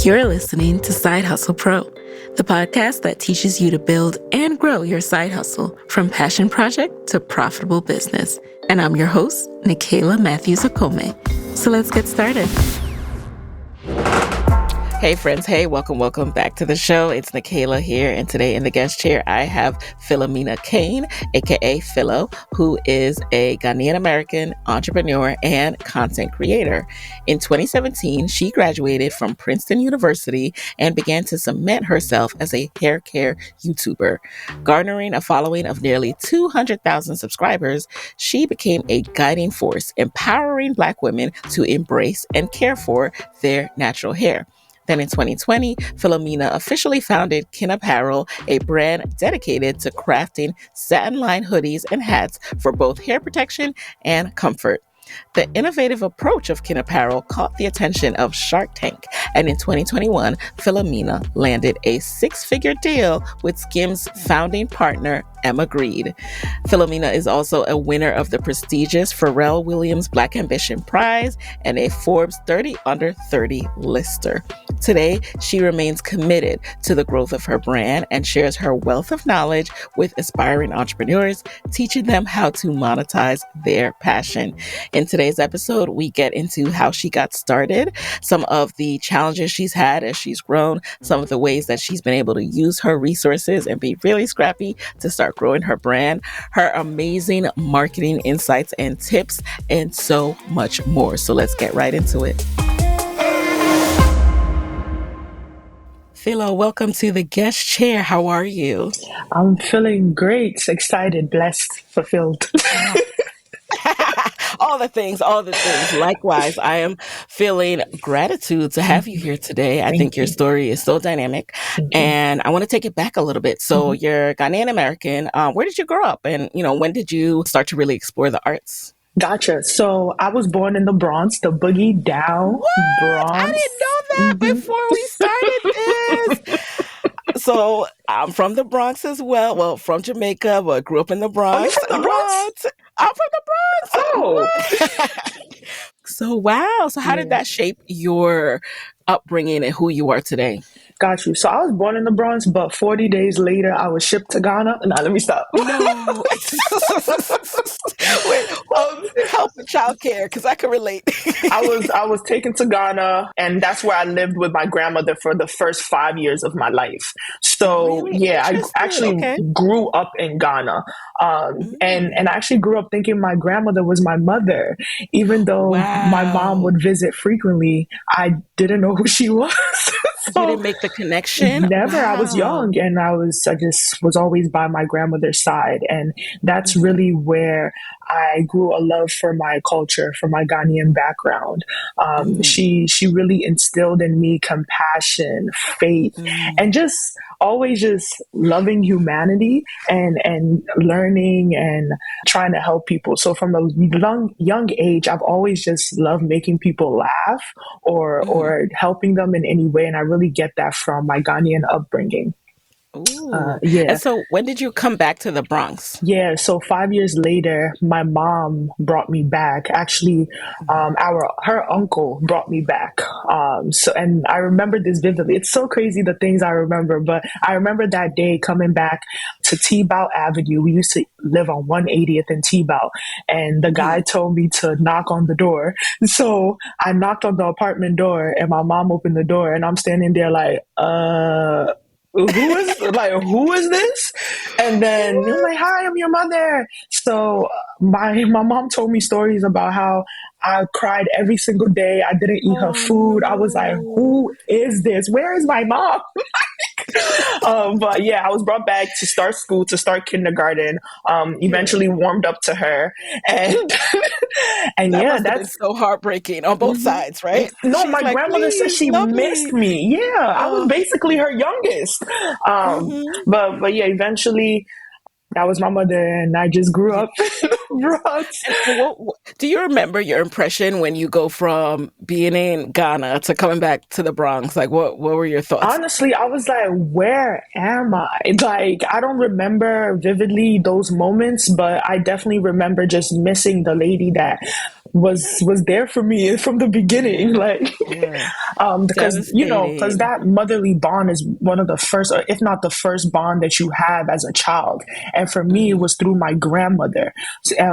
You're listening to Side Hustle Pro, the podcast that teaches you to build and grow your side hustle from passion project to profitable business. And I'm your host, Nikayla Matthews-Okome. So let's get started. Hey friends, hey, welcome back to the show. It's Nikayla here, and today in the guest chair, I have Philomena Kane, aka Philo, who is a Ghanaian-American entrepreneur and content creator. In 2017, she graduated from Princeton University and began to cement herself as a hair care YouTuber. Garnering a following of nearly 200,000 subscribers, she became a guiding force, empowering Black women to embrace and care for their natural hair. Then in 2020, Philomena officially founded KIN Apparel, a brand dedicated to crafting satin-lined hoodies and hats for both hair protection and comfort. The innovative approach of KIN Apparel caught the attention of Shark Tank, and in 2021, Philomena landed a six-figure deal with SKIM's founding partner, Emma Grede. Philomena is also a winner of the prestigious Pharrell Williams Black Ambition Prize and a Forbes 30 Under 30 lister. Today, she remains committed to the growth of her brand and shares her wealth of knowledge with aspiring entrepreneurs, teaching them how to monetize their passion. In today's episode, we get into how she got started, some of the challenges she's had as she's grown, some of the ways that she's been able to use her resources and be really scrappy to start growing her brand, her amazing marketing insights and tips, and so much more. So let's get right into it. Philo, welcome to the guest chair. How are you? I'm feeling great, excited, blessed, fulfilled. All the things. Likewise, I am feeling gratitude to have you here today. I think your story is so dynamic, and I want to take it back a little bit. So you're Ghanaian American. Where did you grow up? And, when did you start to really explore the arts? Gotcha. So I was born in the Bronx, the boogie down What? Bronx. I didn't know that before we started this. So I'm from the Bronx as well. Well, from Jamaica, but grew up in the Bronx. Oh, you're from the Bronx? What? I'm from the Bronx. Oh. So, wow. So how did that shape your upbringing and who you are today? Got you. So I was born in the Bronx, but 40 days later, I was shipped to Ghana. Now, let me stop. No. Wait, help with childcare, because I can relate. I was taken to Ghana, and that's where I lived with my grandmother for the first 5 years of my life. So Really? I actually grew up in Ghana, and I actually grew up thinking my grandmother was my mother, even though my mom would visit frequently. I didn't know who she was. So, you didn't make the connection? Never. Wow. I was young, and I just was always by my grandmother's side, and that's really where I grew a love for my culture, for my Ghanaian background. She really instilled in me compassion, faith, and just always just loving humanity and learning and trying to help people. So from a young age, I've always just loved making people laugh or helping them in any way. And I really get that from my Ghanaian upbringing. And so when did you come back to the Bronx? So 5 years later, my mom brought me back. Actually, her uncle brought me back. And I remember this vividly. It's so crazy the things I remember, but I remember that day coming back to T-Bow Avenue. We used to live on 180th and T-Bow, and the guy told me to knock on the door. So I knocked on the apartment door, and my mom opened the door, and I'm standing there like, who is this? And then he was like, hi, I'm your mother. So my mom told me stories about how I cried every single day. I didn't eat her food. I was like, who is this? Where is my mom? But I was brought back to start school, to start kindergarten. Eventually warmed up to her, and that's so heartbreaking on both sides, right? No, she's my grandmother said she missed me. I was basically her youngest. But eventually. That was my mother, and I just grew up in the Bronx. Do you remember your impression when you go from being in Ghana to coming back to the Bronx? Like, what were your thoughts? Honestly, I was like, where am I? Like, I don't remember vividly those moments, but I definitely remember just missing the lady that was there for me from the beginning, Yeah. like Yeah. because because Devastating. that motherly bond is one of the first, or if not the first bond that you have as a child. And for me, it Hmm. was through my grandmother.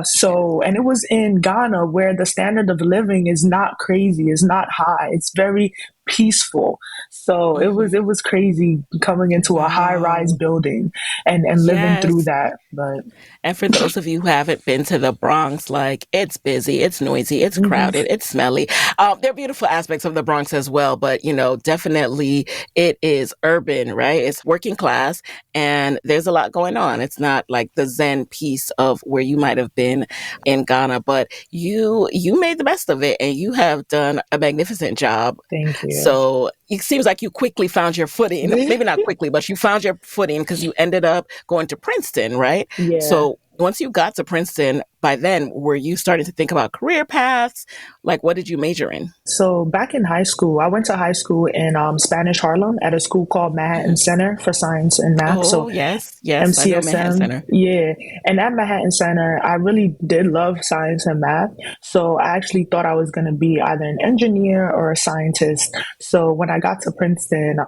So and it was in Ghana, where the standard of living is not crazy, it's not high, it's very peaceful. So Hmm. it was crazy coming into a high rise Wow. building and living through Yes. that. But And for those of you who haven't been to the Bronx, like it's busy, it's noisy, it's mhm, crowded, it's smelly. There are beautiful aspects of the Bronx as well, but definitely it is urban, right? It's working class, and there's a lot going on. It's not like the Zen piece of where you might have been in Ghana, but you made the best of it, and you have done a magnificent job. thank you. So it seems like you quickly found your footing. Maybe not quickly, but you found your footing because you ended up going to Princeton, right? Yeah. So once you got to Princeton, by then, were you starting to think about career paths? Like, what did you major in? So back in high school, I went to high school in Spanish Harlem at a school called Manhattan Mhm. Center for Science and Math. So Oh, yes, yes, I know Manhattan MCSM, Center. yeah. And at Manhattan Center, I really did love science and math. So I actually thought I was going to be either an engineer or a scientist. So when I got to Princeton,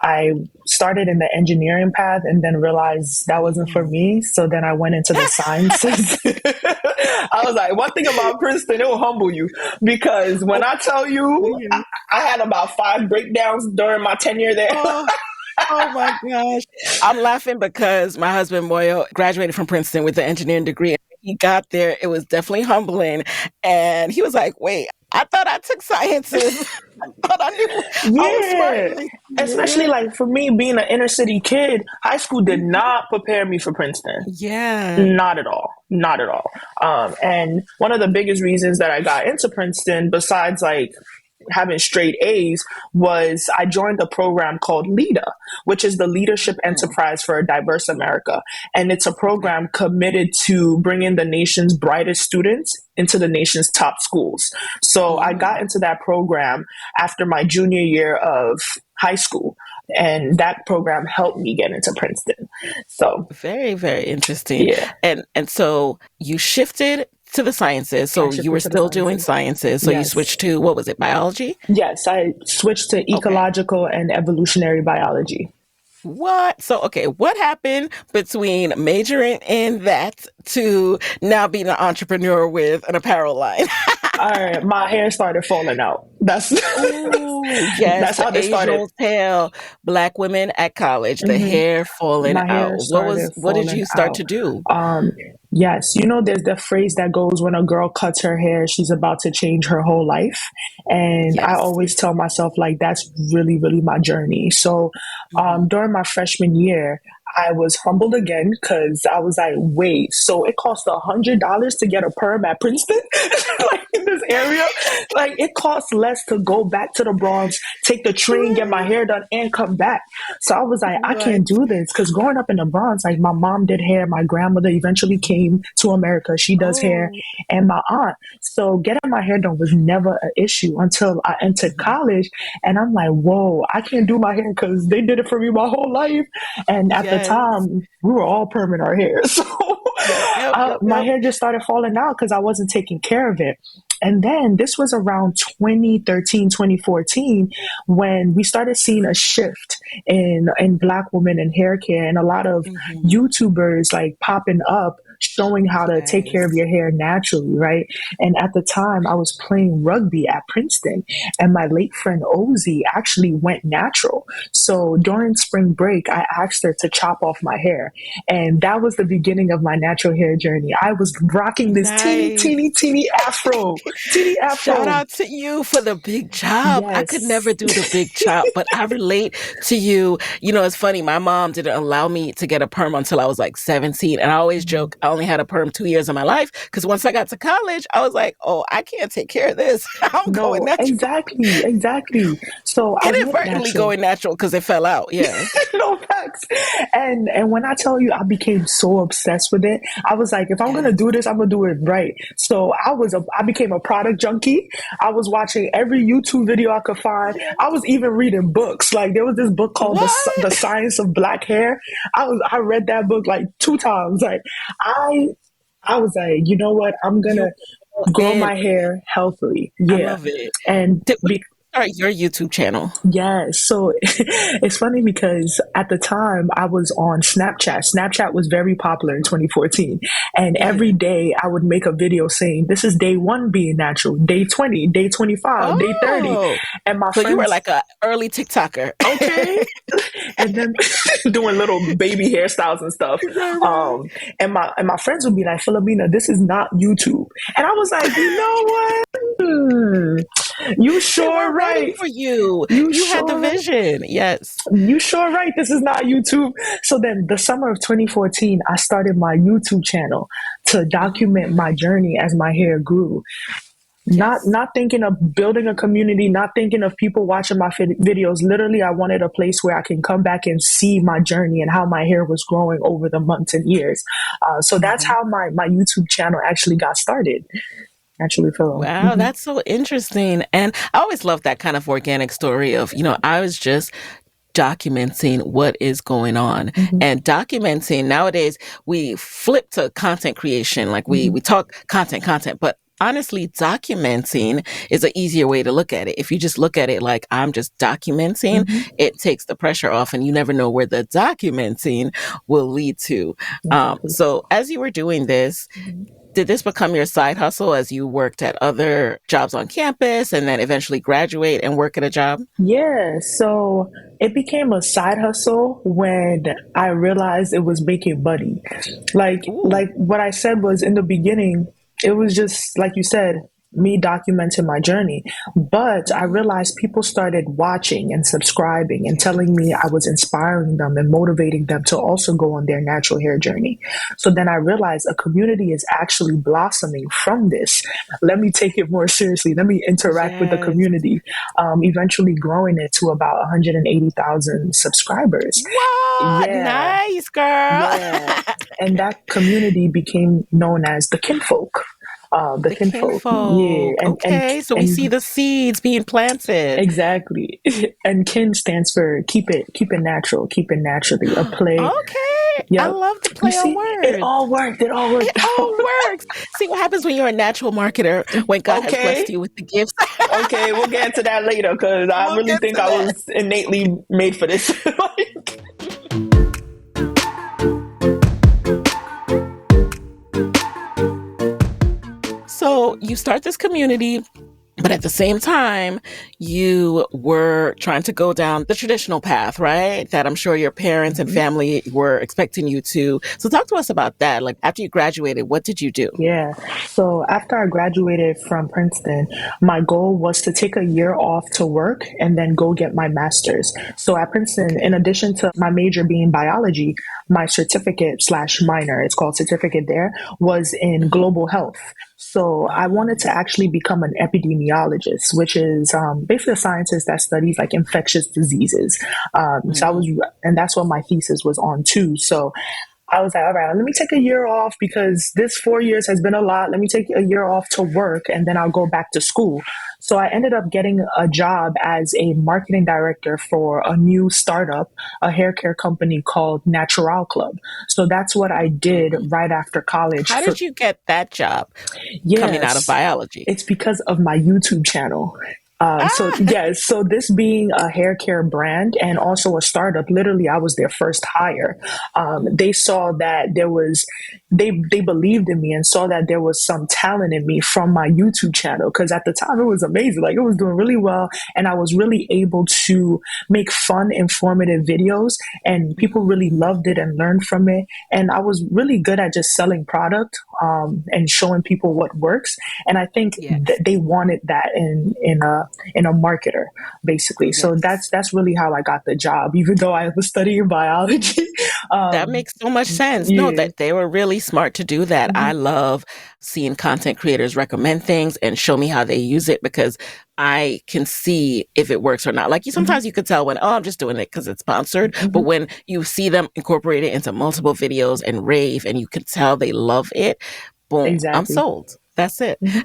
I started in the engineering path and then realized that wasn't for Mm. me. So then I went into the sciences. I was like, one thing about Princeton, it will humble you because when Oh, I tell you, yeah. I had about 5 breakdowns during my tenure there. Oh, oh my gosh. I'm laughing because my husband Moyo graduated from Princeton with the engineering degree. He got there. It was definitely humbling. And he was like, wait, I thought I took sciences. I thought I knew I was smart Yeah. in this Especially area. like for me being an inner city kid, high school did Mhm. not prepare me for Princeton. Yeah. Not at all. Not at all. And one of the biggest reasons that I got into Princeton, besides like having straight A's, was I joined a program called LEADA, which is the Leadership Mm. Enterprise for a Diverse America. And it's a Okay. program committed to bringing the nation's brightest students into the nation's top schools. So I Mm. got into that program after my junior year of high school. And that program helped me get into Princeton. So, Very, very interesting. yeah, And so you shifted to the sciences. I So you shifted were to the still doing sciences. sciences. So you Yes. switched to what was it, biology? Yes, I switched to Okay. ecological and evolutionary biology. What? So, okay, what happened between majoring in that to now being an entrepreneur with an apparel line? All right, my hair started falling out. That's Oh, yes, that's the how this age started. old tale. Black women at college, the Hmm. hair falling My hair out. started What did falling you start out. to do? Um, yes, there's the phrase that goes, when a girl cuts her hair, she's about to change her whole life. And I Yes. always tell myself, like, that's really, really my journey. So Hmm. during my freshman year, I was humbled again because I was like, wait, so it costs $100 to get a perm at Princeton, like in this area? Like, it costs less to go back to the Bronx, take the train, get my Right. hair done, and come back. So I was like, I What? can't do this because growing up in the Bronx, like my mom did hair, my grandmother eventually came to America. She does hair, Oh. and my aunt. So getting my hair done was never an issue until I entered Mhm. college, and I'm like, whoa, I can't do my hair because they did it for me my whole life. And at the Yes. time, we were all perming our hair, so Yep, yep, yep, my yep. hair just started falling out because I wasn't taking care of it. And then this was around 2013, 2014, when we started seeing a shift in black women in hair care, and a lot of Mhm. YouTubers like popping up showing how to take care of Yes. your hair naturally, right? And at the time I was playing rugby at Princeton, and my late friend Ozzy actually went natural. So during spring break, I asked her to chop off my hair, and that was the beginning of my natural hair journey. I was rocking this teeny, teeny, Nice. teeny afro, teeny Shout afro. out to you for the big chop. I could never Yes. do the big chop, but I relate to you. It's funny. My mom didn't allow me to get a perm until I was like 17. And I always joke I only had a perm 2 years of my life because once I got to college, I was like, oh, I can't take care of this. I'm going No, natural. exactly, exactly. So I went Inadvertently natural. going natural because it fell out. Yeah. No facts. And when I tell you, I became so obsessed with it. I was like, if I'm gonna Yes. do this, I'm gonna do it right. So I became a product junkie. I was watching every YouTube video I could find. I was even reading books. Like there was this book called the What? Science of Black Hair. I read that book like 2 times. Like I I was like, you know what? I'm gonna You. grow And my hair healthily. I Yeah. love it. And When did you start your YouTube channel? yeah, so it's funny because at the time I was on Snapchat. Snapchat was very popular in 2014. And every Yeah. day I would make a video saying, this is day one being natural, day 20, day 25, day 30. Oh, And my so you were friends, like a early TikToker. okay. And then doing little baby hairstyles and stuff. Right, right. And my friends would be like, Philomena, this is not YouTube. And I was like, you know what? You They sure weren't ready right. for you. You You had the sure right. vision. Yes. You sure right. This is not YouTube. So then the summer of 2014, I started my YouTube channel to document Mm, my journey as my hair grew. Not yes. not thinking of building a community, not thinking of people watching my videos. Literally, I wanted a place where I can come back and see my journey and how my hair was growing over the months and years. So that's Mhm. how my YouTube channel actually got started. Actually, Phil. Wow, that's so interesting. And I always love that kind of organic story of, I was just documenting what is going on Hmm. and documenting. Nowadays we flip to content creation, like we Hmm. we talk content, but honestly documenting is an easier way to look at it. If you just look at it like I'm just documenting, Hmm. it takes the pressure off and you never know where the documenting will lead to. Exactly. So as you were doing this, did this become your side hustle as you worked at other jobs on campus and then eventually graduate and work at a job? Yeah, so it became a side hustle when I realized it was making money. Ooh. Like what I said was in the beginning, it was just like you said, me documenting my journey. But I Mhm. realized people started watching and subscribing and telling me I was inspiring them and motivating them to also go on their natural hair journey. So then I realized a community is actually blossoming from this. Let me take it more seriously. Let me interact with the Yes. community, eventually growing it to about 180,000 subscribers. What? Yeah, Nice, girl. yeah. And that community became known as the kinfolk. The The kinfolk, yeah, kinfolk. and Okay, so we see and the seeds being planted. exactly. And kin stands for keep it natural, keep it naturally. A play. Okay, I Yep. love the You play on see, it words. all worked. It all It worked out. all works. See what happens when you're a natural marketer, when God has blessed Okay. you with the gifts. Okay, we'll get into that later because I We'll really get think to I that. was innately made for this. So you start this community, but at the same time, you were trying to go down the traditional path, right? That I'm sure your parents and family were expecting you to. So talk to us about that. Like after you graduated, what did you do? Yeah. So after I graduated from Princeton, my goal was to take a year off to work and then go get my master's. So at Princeton, in Okay. addition to my major being biology, my certificate slash minor, it's called certificate there, was in Hmm. global health. So I wanted to actually become an epidemiologist, which is basically a scientist that studies like infectious diseases. Hmm. And that's what my thesis was on too. So I was like, all right, let me take a year off because this 4 years has been a lot. Let me take a year off to work and then I'll go back to school. So I ended up getting a job as a marketing director for a new startup, a hair care company called Natural Club. So that's what I did Hmm. right after college. How did you get that job coming out of Yes, biology? it's because of my YouTube channel. So Ah, yes, so this being a hair care brand and also a startup, literally I was their first hire. They saw that they believed in me and saw that there was some talent in me from my YouTube channel because at the time it was amazing, like it was doing really well, and I was really able to make fun, informative videos, and people really mm, loved it and learned from it. And I was really good at just selling product and showing people what works. And I think yes, they wanted that in a marketer, basically. So yes. that's really how I got the job, even though I was studying biology. That um, makes so much sense. No, yeah. that they were really smart to do that. I Hmm. love seeing content creators recommend things and show me how they use it because I can see if it works or not. Like you Hmm. sometimes you could tell when, oh, I'm just doing it because it's sponsored. But Hmm. when you see them incorporate it into multiple videos and rave and you can tell they love it, boom, I'm Exactly. sold. That's it. Hmm.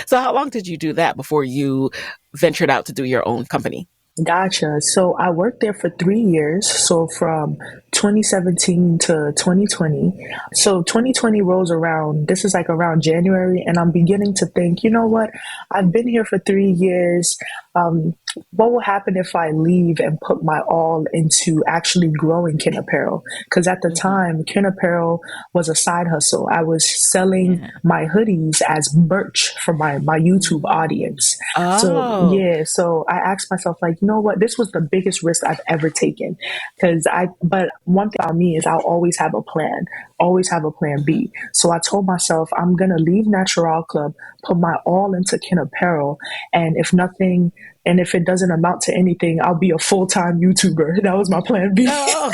So how long did you do that before you ventured out to do your own company? Gotcha. So I worked there for 3 years. So from 2017 to 2020. So 2020 rolls around. This is like around January, and I'm beginning to think, you know what? I've been here for 3 years. Um, what will happen if I leave and put my all into actually growing KIN Apparel? Because at the Hmm. time, KIN Apparel was a side hustle. I was selling Yeah. my hoodies as merch for my YouTube Mm. audience. So Oh. yeah, so I asked myself, like, you know what, this was the biggest risk I've ever taken. But one thing about me is I'll always have a plan Hmm. B. So I told myself I'm gonna leave Natural Club, put my all into Kin Apparel, and if it doesn't amount to anything, I'll be a full time YouTuber. That was my plan B. Oh,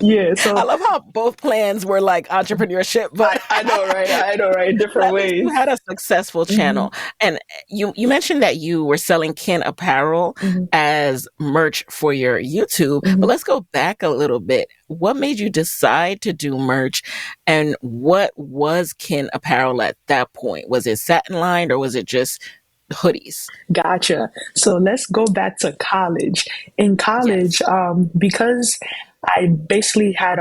Yeah, I so love how both plans were like entrepreneurship, but I know, right? I know, right? but Different at least you ways. had a successful Hmm. channel. And you mentioned that you were selling KIN Apparel Hmm. as merch for your YouTube, but Hmm. let's go back a little bit. What made you decide to do merch, and what was KIN Apparel at that point? Was it satin lined or was it just hoodies? Gotcha. So let's go back to college. In college, Yes. because I basically had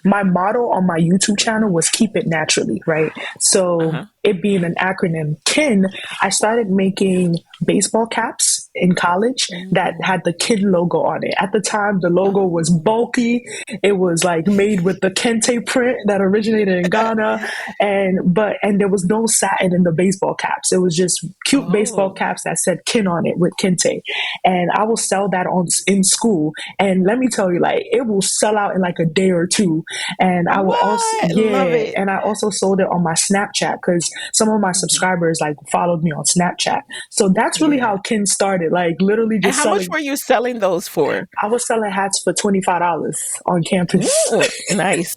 my motto on my YouTube channel was keep it naturally, right? So Uh-huh. it being an acronym, KIN, I started making baseball caps in college that Mm. had the KIN logo on it. At the time, the logo was Oh. bulky. It was like made with the kente print that originated in Ghana, and there was no satin in the baseball caps. It was just cute baseball Oh. caps that said kin on it with kente. And I will sell that on in school. And let me tell you, like, it will sell out in like a day or two. And I will also, What? Love yeah, it. and I also sold it on my Snapchat because some of my Mhm. subscribers like followed me on Snapchat. So that's really Yeah. how kin started, like literally And just how much selling. were you selling those for? I was selling hats for $25 on campus. Ooh, nice.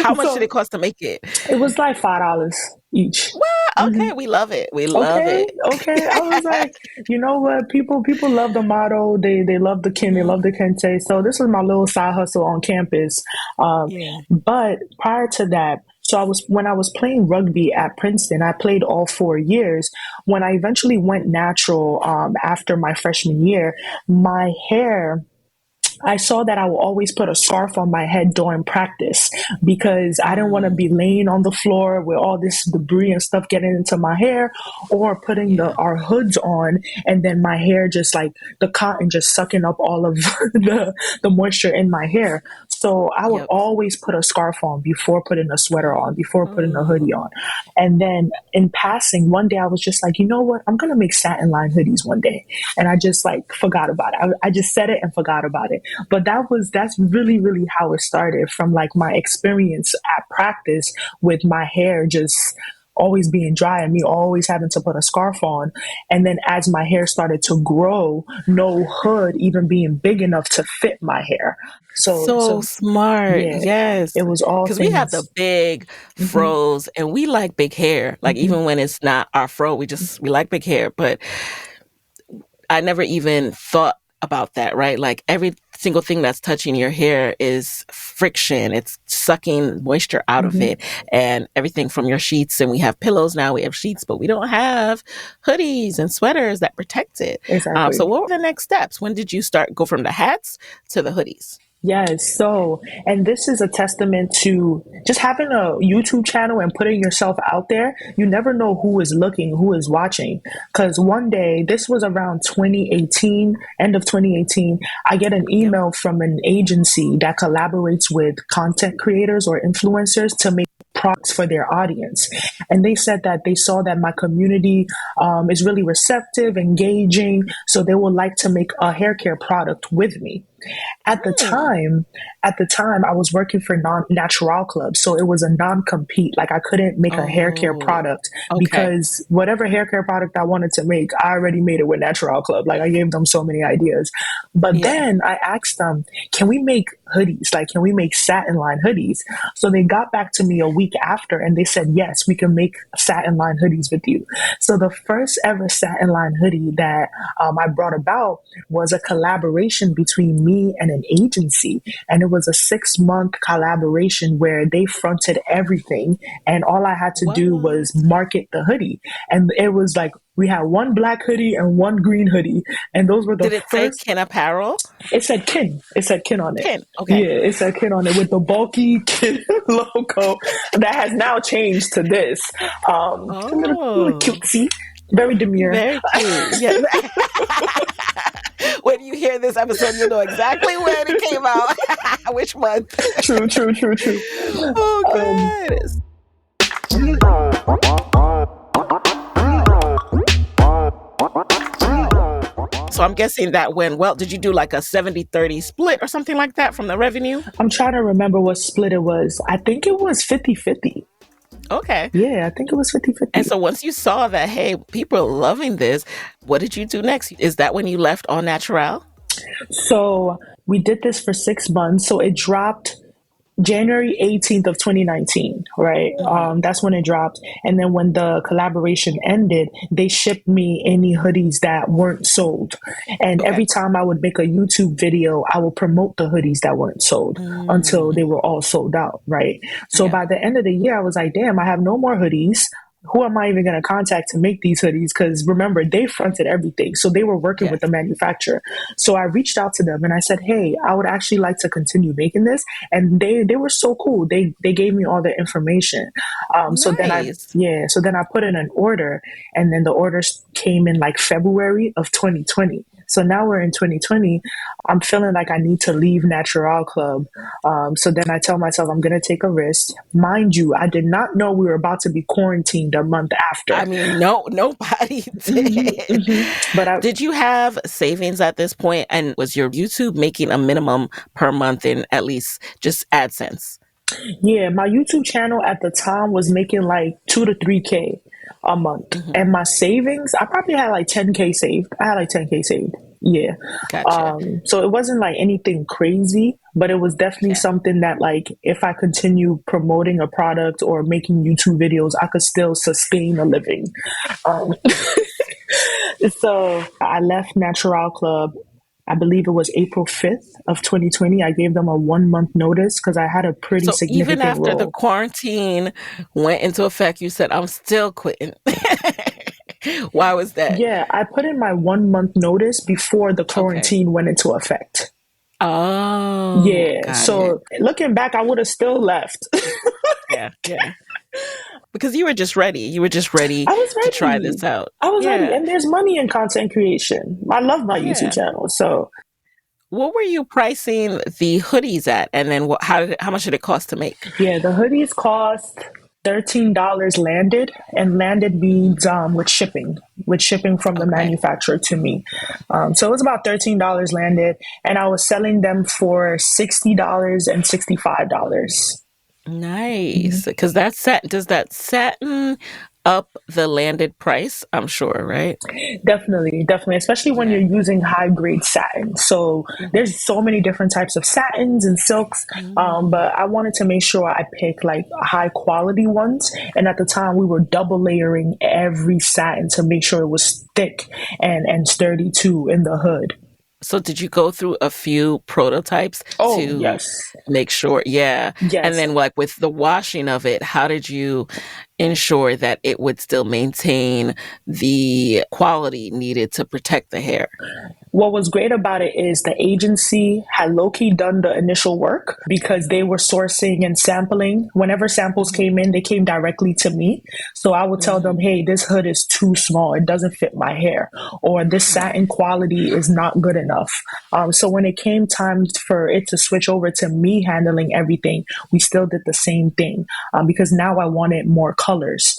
How much did So it cost to make it? it was like $5 each. Well, Hmm. okay, we love it. We love Okay, it. okay. I was like, you know what? People love the motto. They love the kin. They Mhm. love the kente. So this was my little side hustle on campus. Yeah. But prior to that, so when I was playing rugby at Princeton, I played all 4 years. When I eventually went natural after my freshman year, my hair, I saw that I would always put a scarf on my head during practice because I didn't want to Mm, be laying on the floor with all this debris and stuff getting into my hair, or putting the yeah. our hoods on and then my hair just like the cotton just sucking up all of the moisture in my hair. So I would Yep. always put a scarf on before putting a sweater on, before putting a hoodie Mm. on. And then in passing, one day I was just like, you know what? I'm gonna make satin line hoodies one day. And I just like forgot about it. I just said it and forgot about it. But that's really, really how it started, from like my experience at practice with my hair just always being dry and me always having to put a scarf on. And then as my hair started to grow, no hood even being big enough to fit my hair. So So smart. yeah, Yes. it was all Because we have the things. big Hmm. fros and we like big hair. Like Hmm. even when it's not our fro, we like big hair. But I never even thought about that, right? Like every single thing that's touching your hair is friction. It's sucking moisture out of Hmm. it, and everything from your sheets. And we have pillows now, we have sheets, but we don't have hoodies and sweaters that protect it. So Exactly. what were the next steps? When did you start go from the hats to the hoodies? Yes. So, and this is a testament to just having a YouTube channel and putting yourself out there. You never know who is looking, who is watching. Because one day, this was around 2018, end of 2018, I get an Yep. email from an agency that collaborates with content creators or influencers to make products for their audience. And they said that they saw that my community is really receptive, engaging, so they would like to make a hair care product with me. At the Hmm. time, I was working for Natural Club, so it was a non-compete. Like I couldn't make a hair care Oh, product okay. because whatever hair care product I wanted to make, I already made it with Natural Club. Like I gave them so many ideas. But Yeah. then I asked them, "Can we make hoodies? Like, can we make satin line hoodies?" So they got back to me a week after, and they said, "Yes, we can make satin line hoodies with you." So the first ever satin line hoodie that I brought about was a collaboration between me and an agency. And it was a 6-month collaboration where they fronted everything. And all I had to do was What? market the hoodie. And it was like, we had one black hoodie and one green hoodie. And those were the Did it say first. KIN Apparel? It said KIN. It said KIN on it. KIN. Okay. Yeah, it said KIN on it with the bulky KIN logo that has now changed to this. A little Oh, cutesy, very demure. very cute. Yeah. When you hear this episode, you'll know exactly when it came out, which month. True, true, true, true. Oh, Um, good. So I'm guessing that went well. Did you do like a 70-30 split or something like that from the revenue? I'm trying to remember what split it was. I think it was 50-50. Okay. Yeah, I think it was 50-50. And so once you saw that, hey, people are loving this, what did you do next? Is that when you left All Natural? So we did this for 6 months. So it dropped January 18th of 2019, right? Mm-hmm. That's when it dropped. And then when the collaboration ended, they shipped me any hoodies that weren't sold. And Okay. every time I would make a YouTube video, I would promote the hoodies that weren't sold until they were all sold out, right? So Yeah. by the end of the year, I was like, damn, I have no more hoodies. Who am I even going to contact to make these hoodies? Because remember, they fronted everything. So they were working Yes. with the manufacturer. So I reached out to them and I said, hey, I would actually like to continue making this. And they were so cool. They gave me all the information. So then Nice. so then I put in an order, and then the orders came in like February of 2020. So now we're in 2020. I'm feeling like I need to leave Natural Club. So then I tell myself I'm going to take a risk. Mind you, I did not know we were about to be quarantined a month I after. mean, no, nobody did. But Did you have savings at this point? And was your YouTube making a minimum per month in at least just AdSense? yeah, my YouTube channel at the time was making like 2 to 3K a month. Hmm. And my savings, I probably had like 10K saved. I had like 10K saved. Yeah. Gotcha. So it wasn't like anything crazy, but it was definitely Yeah. something that like if I continue promoting a product or making YouTube videos, I could still sustain a living. Um, so I left Natural Club. I believe it was April 5th of 2020. I gave them a 1 month notice because I had a pretty So even significant after the role. quarantine went into effect, you said, I'm still quitting. Why was that? Yeah, I put in my 1 month notice before the Okay. quarantine went into effect. Oh, Yeah, got it. so looking back, I would have still left. Yeah, yeah. Because you were just ready. You were just ready I was to try ready. this out. I was ready. Yeah, And there's money in content creation. I love my YouTube yeah. channel. So, What were you pricing the hoodies at? And then how much did it cost to make? yeah, the hoodies cost $13 landed, and landed means with shipping from the Okay. manufacturer to me. So it was about $13 landed, and I was selling them for $60 and $65. Nice. Because does that satin up the landed price? I'm sure, right? Definitely, definitely, especially when you're Yeah. using high grade satin. So Mhm. there's so many different types of satins and silks, Mm. but I wanted to make sure I pick like high quality ones. And at the time, we were double layering every satin to make sure it was thick and sturdy too in the hood. So did you go through a few prototypes Oh to yes, make sure? Yeah. And yes. then like with the washing of it, how did you ensure that it would still maintain the quality needed to protect the hair? What was great about it is the agency had low key done the initial work because they were sourcing and sampling. Whenever samples Mhm. came in, they came directly to me. So I would tell them, Mhm. hey, this hood is too small. It doesn't fit my hair. Or this Yeah. satin quality is not good enough. So when it came time for it to switch over to me handling everything, we still did the same thing because now I wanted more colors.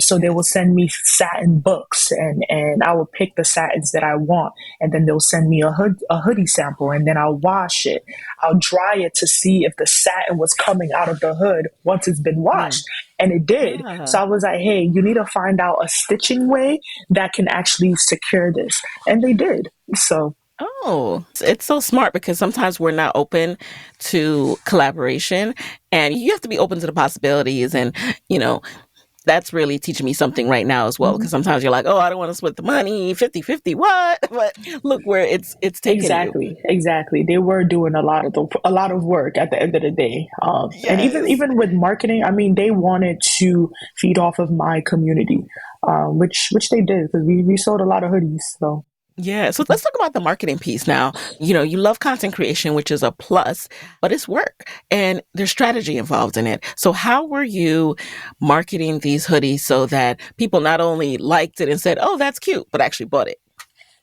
So they will Yes. send me satin books, and I will pick the satins that I want, and then they'll send me a hoodie sample, and then I'll wash it. I'll dry it to see if the satin was coming out of the hood once it's been Yeah. washed, and it did. So Ah. I was like, hey, you need to find out a stitching way that can actually secure this, and they did. So Oh, it's so smart because sometimes we're not open to collaboration and you have to be open to the possibilities and, you know, that's really teaching me something right now as well. Mhm. Because sometimes you're like, oh, I don't want to split the money, 50-50, what? But look where it's taken you. Exactly. They were doing a lot of work at the end of the day. And Yes. even with marketing, I mean, they wanted to feed off of my community, which they did because we sold a lot of hoodies. So Yeah. So let's talk about the marketing piece now. You know, you love content creation, which is a plus, but it's work and there's strategy involved in it. So how were you marketing these hoodies so that people not only liked it and said, oh, that's cute, but actually bought it?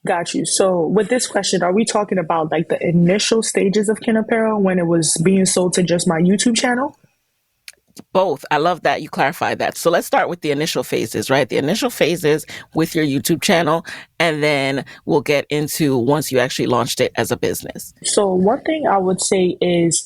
got you. So with this question, are we talking about like the initial stages of KIN Apparel when it was being sold to just my YouTube channel? Both. I love that you clarified that. So let's start with the initial phases, right? The initial phases with your YouTube channel, and then we'll get into once you actually launched it as a business. So one thing I would say is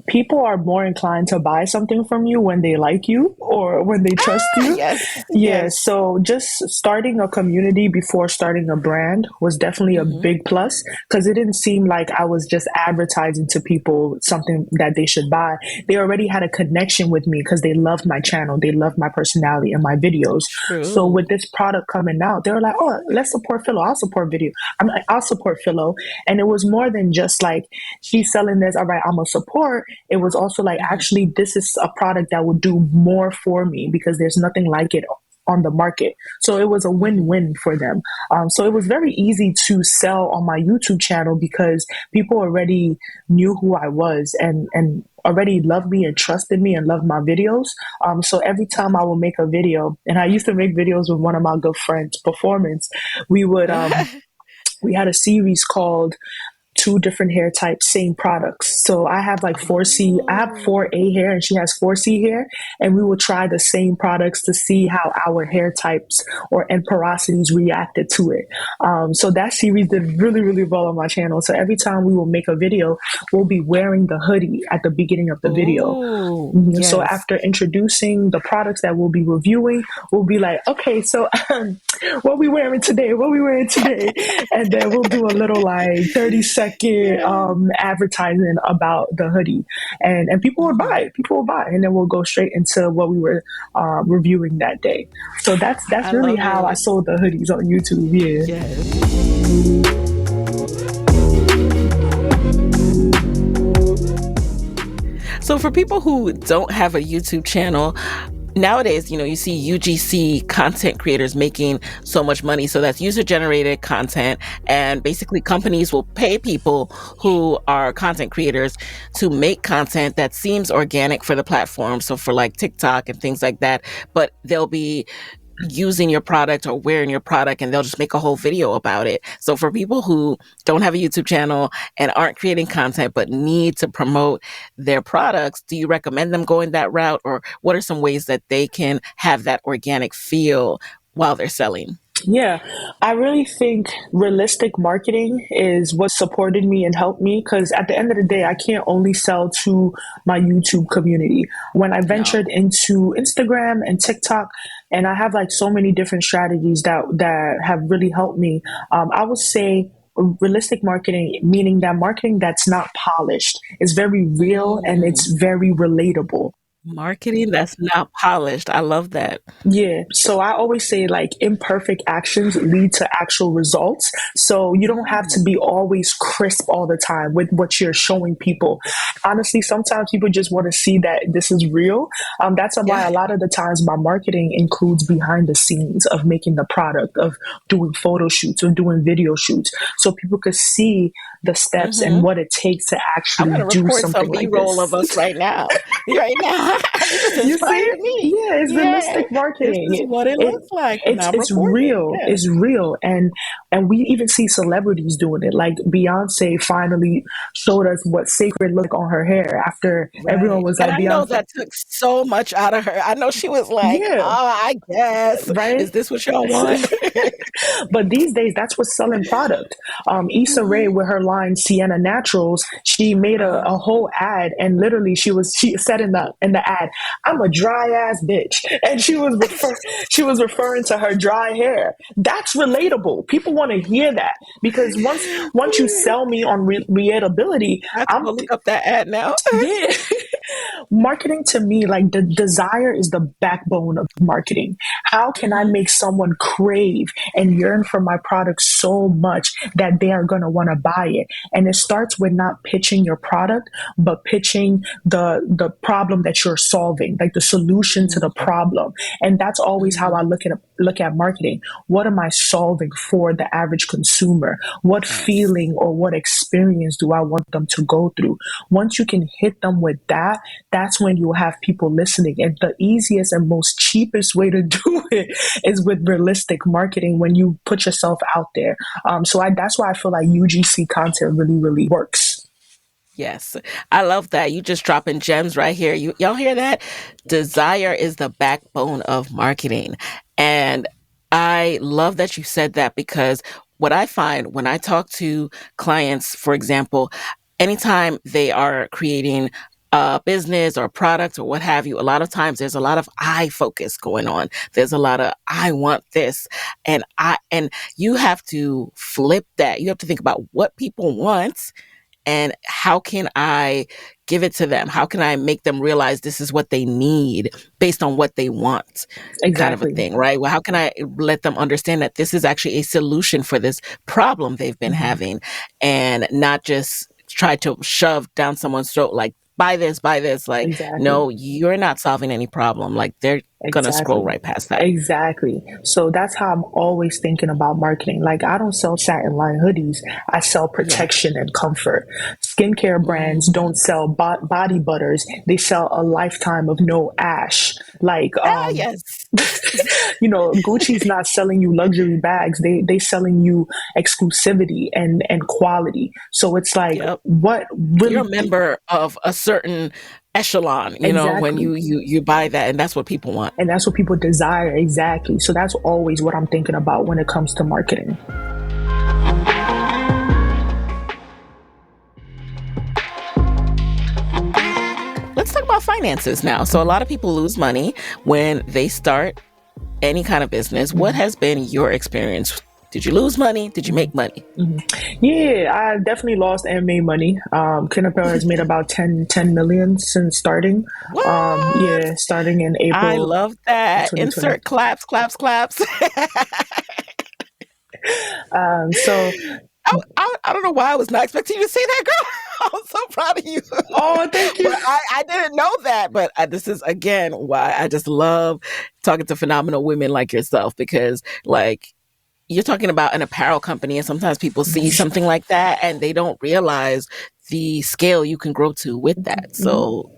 people are more inclined to buy something from you when they like you or when they trust Ah, you. yes, Yeah, yes. so just starting a community before starting a brand was definitely a Hmm. big plus because it didn't seem like I was just advertising to people something that they should buy. They already had a connection with me because they loved my channel, they loved my personality and my videos. So True. with this product coming out, they were like, "Oh, let's support Philo. I'll support video. I'm like, I'll support Philo." And it was more than just like she's selling this. All right, I'm a support. It was also like, Hmm. actually, this is a product that will do more for me because there's nothing like it on the market. So it was a Hmm. win-win for them. So it was very easy to sell on my YouTube channel because people already knew who I was and already loved me and trusted me and loved my videos. So every time I would make a video, and I used to make videos with one of my good friends, Performance, we would we had a series called two different hair types, same products. So I have like 4C, I have Oh. 4A hair and she has 4C hair. And we will try the same products to see how our hair types and porosities reacted to it. So that series did really, really well on my channel. So every time we will make a video, we'll be wearing the hoodie at the beginning of the video. Oh, So yes. after introducing the products that we'll be reviewing, we'll be like, okay, so what we wearing today? What we wearing today? And then we'll do a little like 30-second Yeah. advertising about the hoodie, and people will Hmm. buy it. People will buy it, and then we'll go straight into what we were reviewing that day. So that's I really love how I it. sold the hoodies on YouTube. Yeah. Yes. So for people who don't have a YouTube channel, nowadays, you know, you see UGC content creators making so much money. So that's user generated content. And basically companies will pay people who are content creators to make content that seems organic for the platform. So for like TikTok and things like that, but they'll be using your product or wearing your product and they'll just make a whole video about it. So for people who don't have a YouTube channel and aren't creating content but need to promote their products, do you recommend them going that route, or what are some ways that they can have that organic feel while they're selling? Yeah, I really think realistic marketing is what supported me and helped me because at the end of the day, I can't only sell to my YouTube community. When I No. ventured into Instagram and TikTok, and I have like so many different strategies that have really helped me, I would say realistic marketing, meaning that marketing that's not polished, is very real and Mm, it's very relatable. marketing that's not polished. I love that. Yeah. So I always say like imperfect actions lead to actual results. So you don't have to Mm, be always crisp all the time with what you're showing people. Honestly, sometimes people just want to see that this is real. That's why yeah. a lot of the times my marketing includes behind the scenes of making the product, of doing photo shoots or doing video shoots. So people could see the steps and Hmm. what it takes to I'm actually going to do record some something like this. B-roll of us right now. Right now. You just You see? inspired me. Yeah, it's Yeah. realistic This is marketing. what it It looks like. And I'm it's recording. real. Yeah. It's real. And we even see celebrities doing it. Like Beyonce finally showed us what sacred looked like on her hair after everyone Right. was And like I know Beyonce. that took so much out of her. I know she was like, Yeah, oh, I guess. right. Is this what y'all want? But these days, that's what's selling product. Issa Rae Hmm. with her line Sienna Naturals, she made Uh-huh. a whole ad, and literally she said in the ad, "I'm a dry ass bitch," and she was referring to her dry hair. That's relatable. People want to hear that because once you sell me on relatability, I have to I'm go look up that ad now. yeah. marketing to me, like the desire is the backbone of marketing. How can I Hmm. make someone crave and yearn for my product so much that they are going to want to buy it? And it starts with not pitching your product, but pitching the problem that you're solving, like the solution to the Hmm. problem. And that's always how I Hmm. look at marketing. What am I solving for the average consumer? What Yes. feeling or what experience do I want them to go through? Once you can hit them with that, that's when you'll have people listening. And the easiest and most cheapest way to do it is with realistic marketing when you put yourself out there. That's why I feel like UGC content really, really works. Yes, I love that. You just dropping gems right here. Y'all hear that? Desire is the backbone of marketing. And I love that you said that because what I find when I talk to clients, for example, anytime they are creating a business or a product or what have you, a lot of times there's a lot of I focus going on. There's a lot of I want this and you have to flip that. You have to think about what people want and how can I give it to them? How can I make them realize this is what they need based on what they want? Kind of a Exactly. thing, right? Well, how can I let them understand that this is actually a solution for this problem they've been Mhm. having and not just try to shove down someone's throat like, buy this. Like, Exactly. no, you're not solving any problem. Like, they're going to scroll Exactly. right past that. Exactly. So that's how I'm always thinking about marketing. Like, I don't sell satin line hoodies. I sell Yeah. protection and comfort. Skincare brands Mm. don't sell body butters. They sell a lifetime of no ash. Like, Ah, yes. Gucci's not selling you luxury bags. They selling you exclusivity and quality. So it's like, Yep. what You're really a member of a certain echelon, when exactly. you buy that, and that's what people want. And that's what people desire. Exactly. So that's always what I'm thinking about when it comes to marketing. Let's talk about finances now. So a lot of people lose money when they start any kind of business. What Mhm. has been your experience? Did you lose money? Did you make money? Mhm. Yeah, I definitely lost and made money. KIN Apparel has made about ten million since starting. What? Yeah, starting in I April love of that. 2020. Insert claps, claps, claps. So, I don't know why I was not expecting you to say that, girl. I'm so proud of you. oh, thank you. But I didn't know that. But this is, again, why I just love talking to phenomenal women like yourself because, like, you're talking about an apparel company, and sometimes people see something like that and they don't realize the scale you can grow to with that. Mhm. So,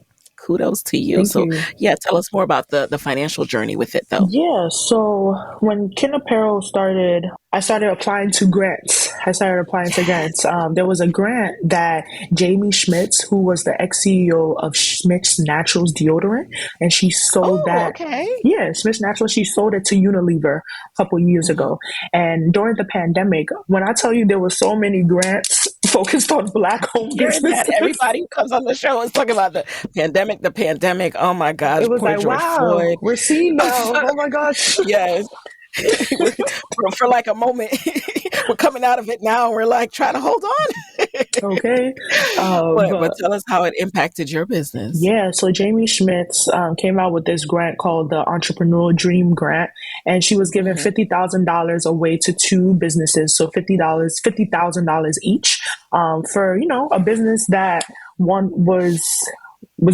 kudos to you. Thank So, you. yeah, tell us more about the financial journey with it, though. Yeah, so when KIN Apparel started, I started applying to grants. I started applying to grants. There was a grant that Jamie Schmitz, who was the ex CEO of Schmitz Naturals deodorant, and she sold Oh, that. okay. Yeah, Schmitz Naturals, she sold it to Unilever a couple years Hmm. ago. And during the pandemic, when I tell you there were so many grants focused on Black owned Hearing that businesses, everybody who comes on the show is talking about the pandemic, the pandemic. Oh my it gosh, was poor like, George wow, Floyd. we're seeing now. Oh my gosh. Yes. For like a moment, we're coming out of it now. And we're like trying to hold on. Okay. But But tell us how it impacted your business. yeah, so Jamie Schmitz came out with this grant called the Entrepreneurial Dream Grant, and she was giving Hmm. $50,000 away to two businesses, so $50,000 each, for a business that one was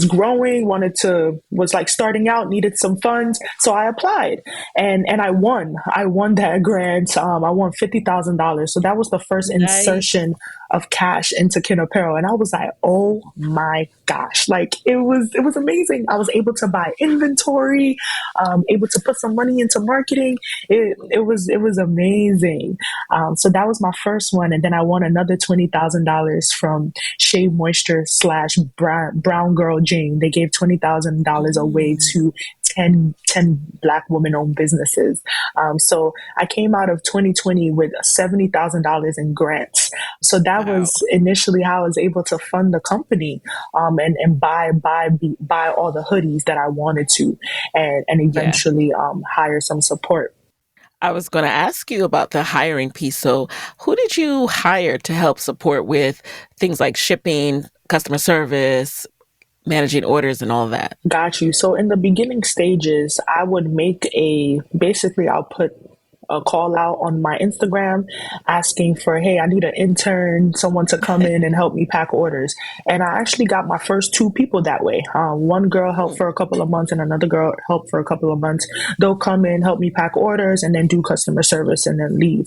growing, was like starting out, needed some funds. So I applied and I won. I won that grant. I won $50,000. So that was the first Nice. insertion of cash into KIN Apparel. And I was like, oh my gosh. Like it was amazing. I was able to buy inventory, able to put some money into marketing. It was amazing. So that was my first one. And then I won another $20,000 from Shea Moisture slash Brown Girl Jane. They gave $20,000 away Mm, to 10 Black women owned businesses. So I came out of 2020 with $70,000 in grants. So that wow. was initially how I was able to fund the company, and buy all the hoodies that I wanted to, and Yeah. eventually hire some support. I was going to ask you about the hiring piece. So, who did you hire to help support with things like shipping, customer service, managing orders and all that. Got you. So in the beginning stages, I would make basically I'll put a call out on my Instagram asking for, hey, I need an intern, someone to come in and help me pack orders. And I actually got my first two people that way. One girl helped for a couple of months and another girl helped for a couple of months. They'll come in, help me pack orders, and then do customer service and then leave.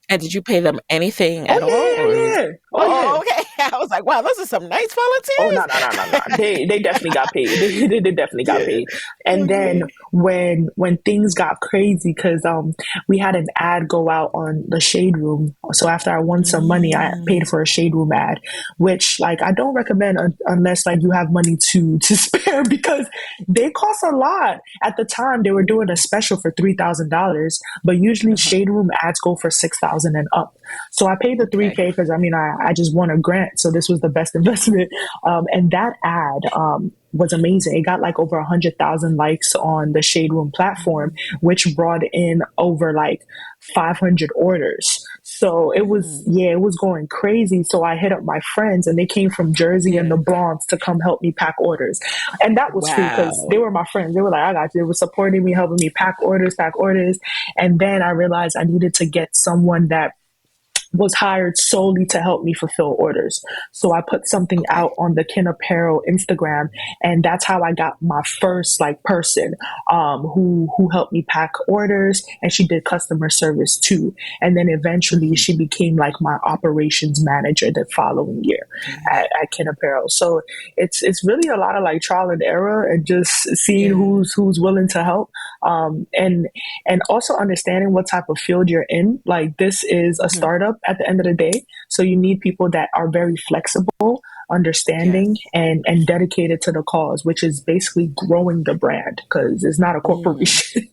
And did you pay them anything Oh at all? yeah, Or yeah, is... yeah. Oh Oh, yeah. okay. I was like, wow, those are some nice Oh no no no no no! volunteers. They definitely got paid. They definitely got Yeah. paid. And then Okay. when things got crazy, because we had an ad go out on the Shade Room. So after I won some money, I paid Mm, for a Shade Room ad, which like I don't recommend unless like you have money to spare because they cost a lot. At the time, they were doing a special for $3,000, but usually uh-huh. Shade Room ads go for 6,000 and up. So I paid the Okay. 3K because I mean I just won a grant, so this was the best investment. And that ad was amazing. It got like over 100,000 likes on the Shade Room platform, Mm, which brought in over like 500 orders. So it was, mm. yeah, it was going crazy. So I hit up my friends and they came from Jersey and Yeah. the Bronx to come help me pack orders. And that was free because they Wow. were my friends. They were like, I got you. They were supporting me, helping me pack orders, pack orders. And then I realized I needed to get someone that was hired solely to help me fulfill orders. So I put something Okay. out on the KIN Apparel Instagram, and that's how I got my first like person who helped me pack orders, and she did customer service too. And then eventually Mhm. she became like my operations manager the following year Okay. at KIN Apparel. So it's really a lot of like trial and error and just seeing Yeah. who's willing to help. And also understanding what type of field you're in. Like this is a Mhm. startup at the end of the day, so you need people that are very flexible, understanding, Yes. and dedicated to the cause, which is basically growing the brand because it's not a Mm. corporation.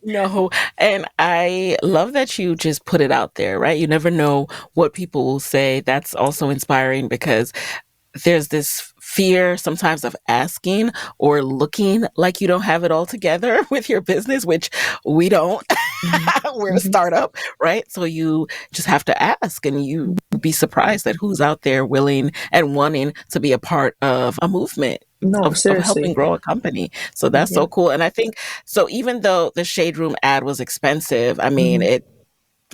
No, and I love that you just put it out there, right? You never know what people will say. That's also inspiring because there's this fear sometimes of asking or looking like you don't have it all together with your business, which we don't. Mm-hmm. We're a Mm-hmm. startup, right? So you just have to ask, and you be surprised at who's out there willing and wanting to be a part of a movement. No, Of helping seriously. grow a company. So that's Yeah. so cool. And I think so, even though the Shade Room ad was expensive, I mean, Mm-hmm. it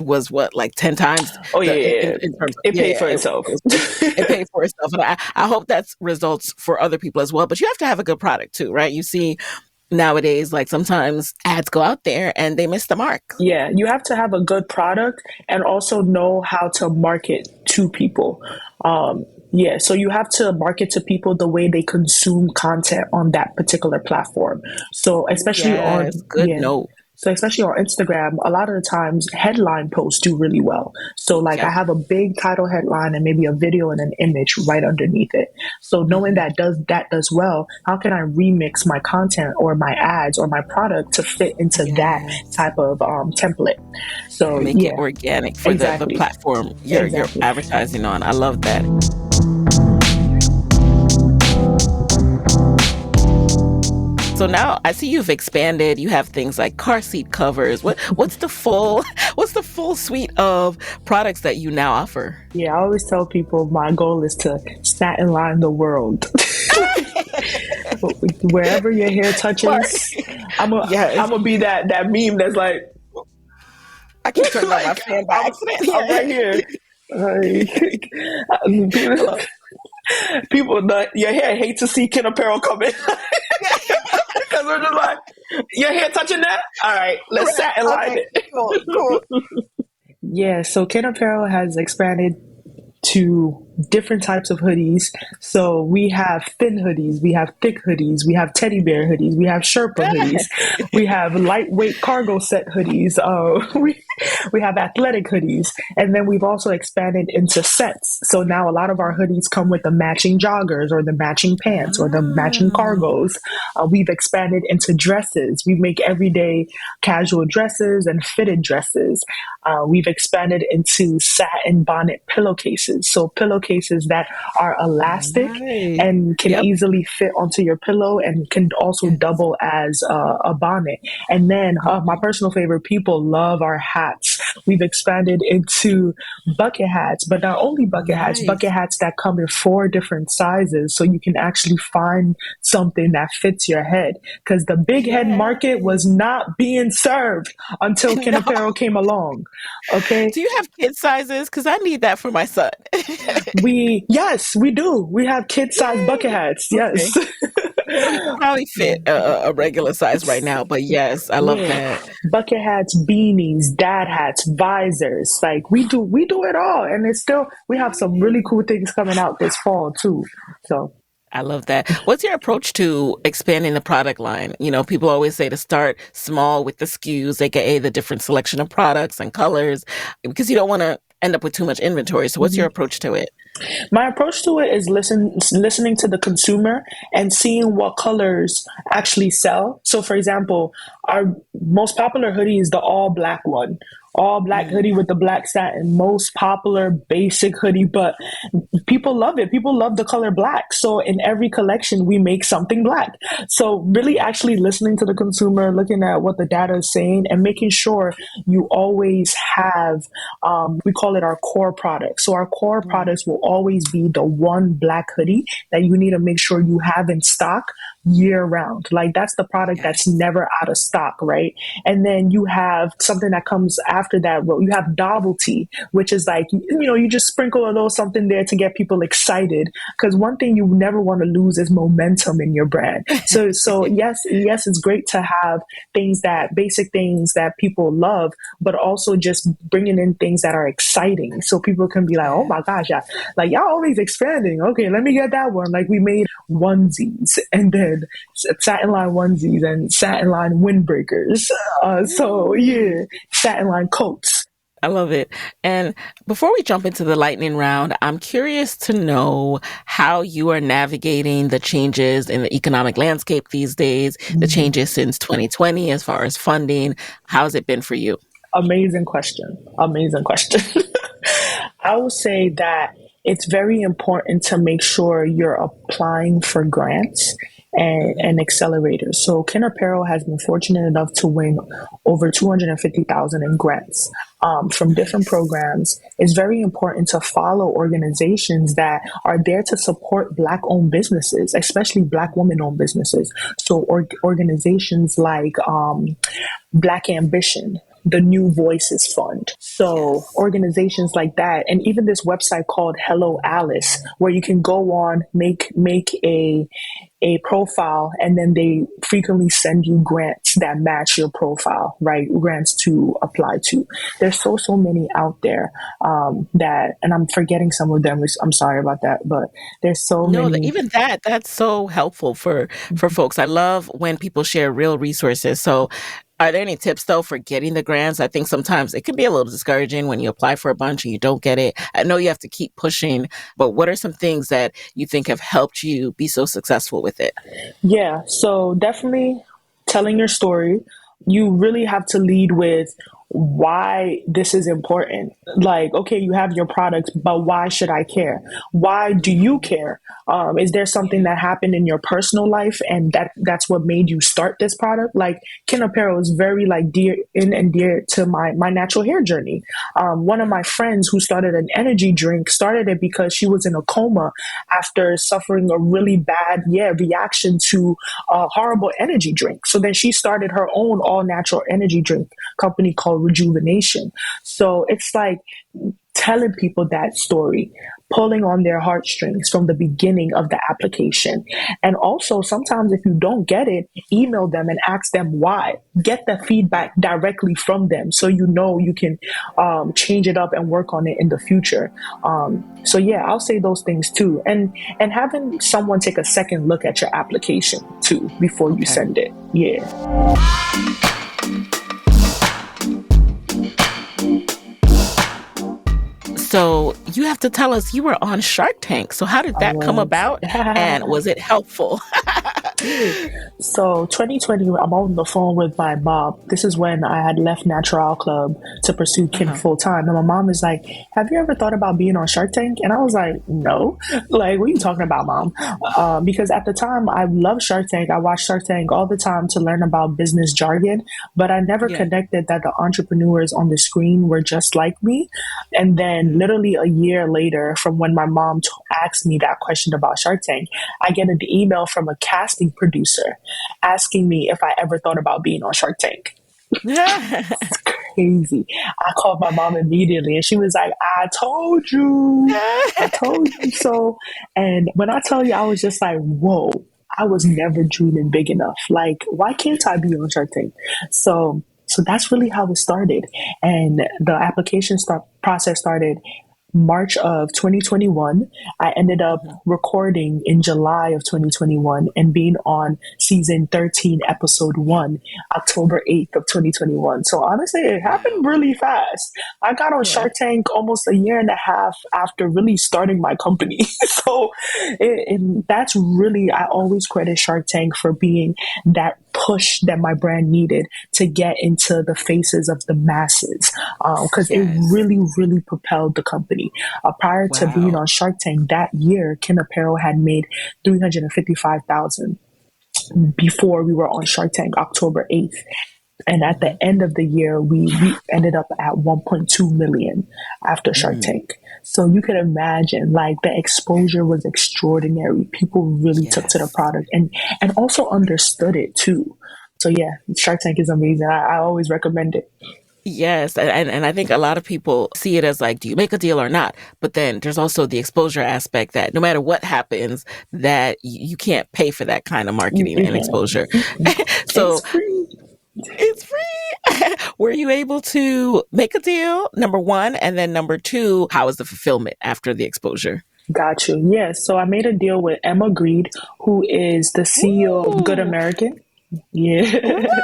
was what, like 10 times Oh yeah, the yeah, in, yeah. in terms of, It paid yeah, for itself. it paid for itself. And I hope that's results for other people as well. But you have to have a good product too, right? You see nowadays, like sometimes ads go out there and they miss the mark. Yeah, you have to have a good product and also know how to market to people. Yeah, so you have to market to people the way they consume content on that particular platform. So Oh, especially yes. on, Good yeah, note. so especially on Instagram, a lot of the times headline posts do really well. So like I Yep. have a big title headline and maybe a video and an image right underneath it. So knowing Hmm. that does well, how can I remix my content or my ads or my product to fit into that Yes. type of template? So Make it yeah, organic for the exactly, platform you're exactly. advertising on. I love that. So now I see you've expanded. You have things like car seat covers. What's the full what's the full suite of products that you now offer? Yeah, I always tell people my goal is to satin line the world. Wherever your hair Smart. touches, I'm a Yes. I'm gonna be that meme that's like I keep turning on my like fan by I'm accident. I'm right Yeah. here. Like, people, Hello. people that your hair hate to see Kin Apparel come in because we're just like your hair touching that. All right, let's Right. satin line Okay. it. Cool. Cool. Yeah, so Kin Apparel has expanded to different types of hoodies. So we have thin hoodies, we have thick hoodies, we have teddy bear hoodies, we have Sherpa hoodies, we have lightweight cargo set hoodies, we have athletic hoodies, and then we've also expanded into sets. So now a lot of our hoodies come with the matching joggers or the matching pants or the matching Ah. cargos. We've expanded into dresses. We make everyday casual dresses and fitted dresses. We've expanded into satin bonnet pillowcases. So pillowcases that are elastic Nice. and can Yep. easily fit onto your pillow and can also Yes. double as a bonnet. And then my Mhm. personal favorite, people love our hats. We've expanded into bucket hats, but not only bucket Nice. hats that come in 4 different sizes. So you can actually find something that fits your head. Because the big head market was Yes. not being served until KIN No. Apparel came along. Okay. Do you have kid sizes? Because I need that for my son. Yes, we do. We have kid size bucket Yay. hats. Okay. Yes. It'll probably fit a regular size right now, but yes, I love Yeah, that. bucket hats, beanies, dad hats, visors. Like we do it all, and it's still we have some really cool things coming out this fall too. So I love that. What's your approach to expanding the product line? You know, people always say to start small with the SKUs, aka the different selection of products and colors, because you don't want to end up with too much inventory. So, what's your approach to it? my approach to it is listening to the consumer and seeing what colors actually sell. So, for example, our most popular hoodie is the all black one. All black Mm, hoodie with the black satin, most popular basic hoodie, but people love it. People love the color black. So in every collection, we make something black. So really actually listening to the consumer, looking at what the data is saying and making sure you always have, we call it our core product. So our core mm, products will always be the one black hoodie that you need to make sure you have in stock year round. Like that's the product that's yes. never out of stock, right? And then you have something that comes after that. Well, you have novelty, which is like, you just sprinkle a little something there to get people excited. Because one thing you never want to lose is momentum in your brand. So yes, it's great to have basic things that people love, but also just bringing in things that are exciting. So people can be like, oh Yeah. my gosh, yeah, like y'all always expanding. Okay, let me get that one. Like we made onesies and then satin line onesies and satin line windbreakers. So Ooh. yeah, satin line coats. I love it. And before we jump into the lightning round, I'm curious to know how you are navigating the changes in the economic landscape these days, the changes since 2020 as far as funding. How's it been for you? Amazing question. Amazing question. I will say that it's very important to make sure you're applying for grants and accelerators. So KIN Apparel has been fortunate enough to win over 250,000 in grants from different Nice. programs. It's very important to follow organizations that are there to support Black-owned businesses, especially Black women-owned businesses. So organizations like Black Ambition, the New Voices Fund. So Yes. organizations like that, and even this website called Hello Alice, where you can go on, make a profile, and then they frequently send you grants that match your profile, right? Grants to apply to. There's so many out there that, and I'm forgetting some of them, which I'm sorry about that, but there's so No, many. even that's so helpful for folks. I love when people share real resources. So, are there any tips though for getting the grants? I think sometimes it can be a little discouraging when you apply for a bunch and you don't get it. I know you have to keep pushing, but what are some things that you think have helped you be so successful with it? Yeah, so definitely telling your story. You really have to lead with why this is important. Like, okay, you have your products, but why should I care? Why do you Mhm. care? Is there something that happened in your personal life and that's what made you start this product? Like, KIN Apparel is very like dear in and dear to my natural hair journey. One of my friends who started an energy drink started it because she was in a coma after suffering a really bad reaction to a horrible energy drink. So then she started her own all natural energy drink company called Rejuvenation. So it's like telling people that story, pulling on their heartstrings from the beginning of the application. And also, sometimes if you don't get it, email them and ask them why. Get the feedback directly from them so you know you can change it up and work on it in the future. So yeah, I'll say those things too. And having someone take a second look at your application too before you Okay. send it. Yeah. So you have to tell us you were on Shark Tank. So how did I that come was. about? And was it helpful? Yeah. So 2020, I'm on the phone with my mom. This is when I had left Natural Club to pursue KIN Uh-huh. full time. And my mom is like, "Have you ever thought about being on Shark Tank?" And I was like, "No." Like, what are you talking about, mom? Because at the time, I loved Shark Tank. I watched Shark Tank all the time to learn about business jargon, but I never Yeah. connected that the entrepreneurs on the screen were just like me. And then, literally a year later, from when my mom asked me that question about Shark Tank, I get an email from a casting producer asking me if I ever thought about being on Shark Tank. Crazy. I called my mom immediately and she was like, "I told you. I told you so." And when I tell you, I was just like, whoa, I was never dreaming big enough. Like, why can't I be on Shark Tank? So that's really how it started. And the process started March of 2021. I ended up Mhm. recording in July of 2021 and being on season 13, episode 1, October 8th of 2021. So honestly, it happened Wow. really fast. I got on Yeah. Shark Tank almost a year and a half after really starting my company. So that's really, I always credit Shark Tank for being that push that my brand needed to get into the faces of the masses, because it Yes. really propelled the company. Prior to being Wow. on Shark Tank that year, KIN Apparel had made 355,000 before we were on Shark Tank October 8th. And at the Hmm. end of the year, we ended up at 1.2 million after Shark Mm. Tank. So you can imagine, like, the exposure was extraordinary. People really took to the Yes. product and also understood it too. So yeah, Shark Tank is amazing. I always recommend it. Yes, and I think a lot of people see it as like, do you make a deal or not? But then there's also the exposure aspect that no matter what happens, that you can't pay for that kind of marketing and exposure. It's So free. it's free. Were you able to make a deal? Number one, and then number two, how is the fulfillment after the exposure? Got you. Yes. So I made a deal with Emma Grede, who is the CEO of Good Ooh, American. Yeah. what?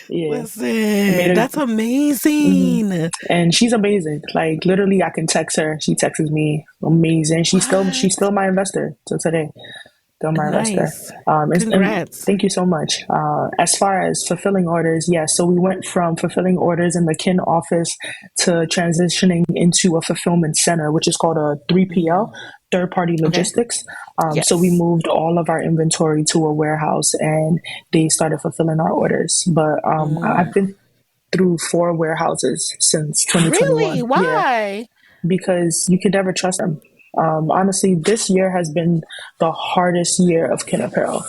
Yeah. I made Listen, a that's amazing. and she's amazing. Like, literally, I can text her. She texts me. Amazing. She's What? still my investor till today. Still my investor. Nice. And Congrats. thank you so much. As far as fulfilling orders, yes. So we went from fulfilling orders in the KIN office to transitioning into a fulfillment center, which is called a 3PL, Mm. third party Okay. logistics. So we Yes. moved all of our inventory to a warehouse and they started fulfilling our orders. But I've Mm. been through 4 warehouses since Really? 2021. Yeah, Why? because you can never trust them. Honestly, this year has been the hardest year of KIN Apparel,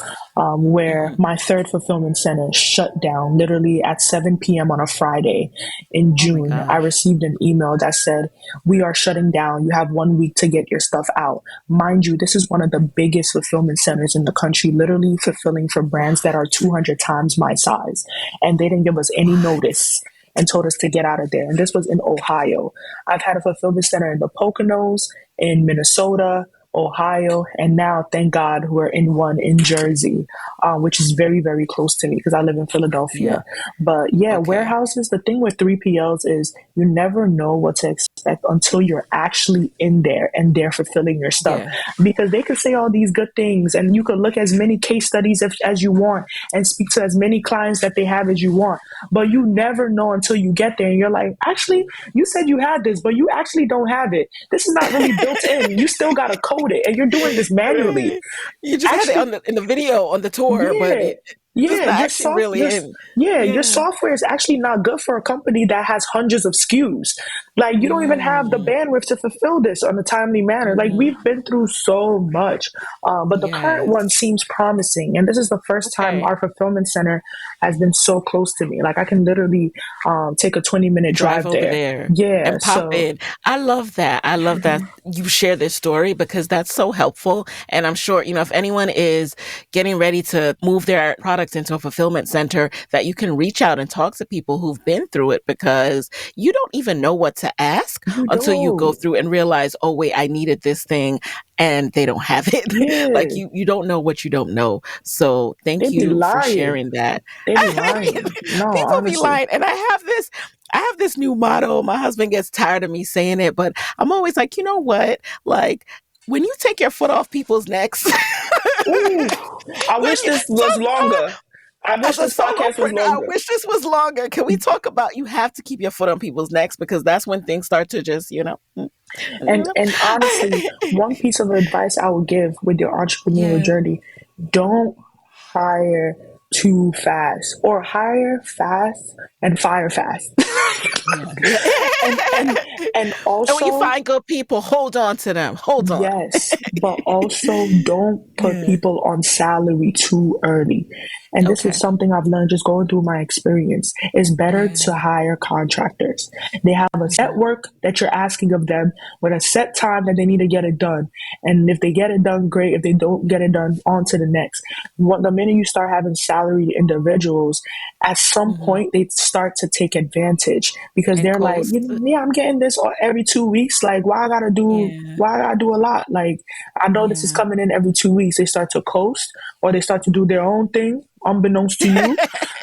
where Hmm. my third fulfillment center shut down literally at 7 p.m. on a Friday in Oh my June. I gosh. received an email that said, "We are shutting down. You have 1 week to get your stuff out." Mind you, this is one of the biggest fulfillment centers in the country, literally fulfilling for brands that are What? 200 times my size. And they didn't give us any What? notice and told us to get out of there. And this was in Ohio. I've had a fulfillment center in the Poconos, in Minnesota, Ohio, and now, thank God, we're in one in Jersey, which is very close to me because I live in Yeah. Philadelphia. But yeah, Okay. warehouses, the thing with 3PLs is you never know what to expect until you're actually in there and they're fulfilling your stuff. Yeah. Because they could say all these good things and you could look as many case studies as you want and speak to as many clients that they have as you want. But you never know until you get there and you're like, actually, you said you had this, but you actually don't have it. This is not really built in. You still got to code it and you're doing this manually. Right. You just had it Actually, on the in the video on the tour, but yeah. it's just Yeah, not actually really in. your Yeah. software is actually not good for a company that has hundreds of SKUs. Like, you don't even have the Mm. bandwidth to fulfill this on a timely manner. Like, Hmm. we've been through so much, but the current one Yes. seems promising. And this is the first time Okay. our fulfillment center has been so close to me. Like, I can literally take a 20-minute Drive drive over there. there Yeah, and pop so in. I love that. I love that you share this story because that's so helpful. And I'm sure, if anyone is getting ready to move their products into a fulfillment center, that you can reach out and talk to people who've been through it because you don't even know what to ask you until you go don't. through and realize, oh, wait, I needed this thing and they don't have it. Like Yeah, you don't know what you don't know. So they thank be you for lying. sharing that. They be lying. No, People be honestly. lying. And I have this new motto. My husband gets tired of me saying it, but I'm always like, you know what? Like, when you take your foot off people's necks, Ooh, I wish this was longer. I wish As a this podcast was solopreneur, I longer. wish this was longer. Can we talk about you have to keep your foot on people's necks because that's when things start to just, And honestly, one piece of advice I would give with your entrepreneurial Yeah. journey, don't hire too fast, or hire fast and fire fast. Yeah. Yeah. and and And when you also, find good people, hold on to them. Hold on. yes, but also don't put Yeah. people on salary too early. And this is Okay. something I've learned just going through my experience. It's better Yeah. to hire contractors. They have a set Mhm. work that you're asking of them with a set time that they need to get it done. And if they get it done, great. If they don't get it done, on to the next. The minute you start having salaried individuals, at some Mhm. point they start to take advantage because And they're like, coast. yeah, I'm getting this every 2 weeks. Like, Yeah. why I gotta do a lot? Like, I know this is Yeah. coming in every 2 weeks. They start to coast or they start to do their own thing, unbeknownst to you.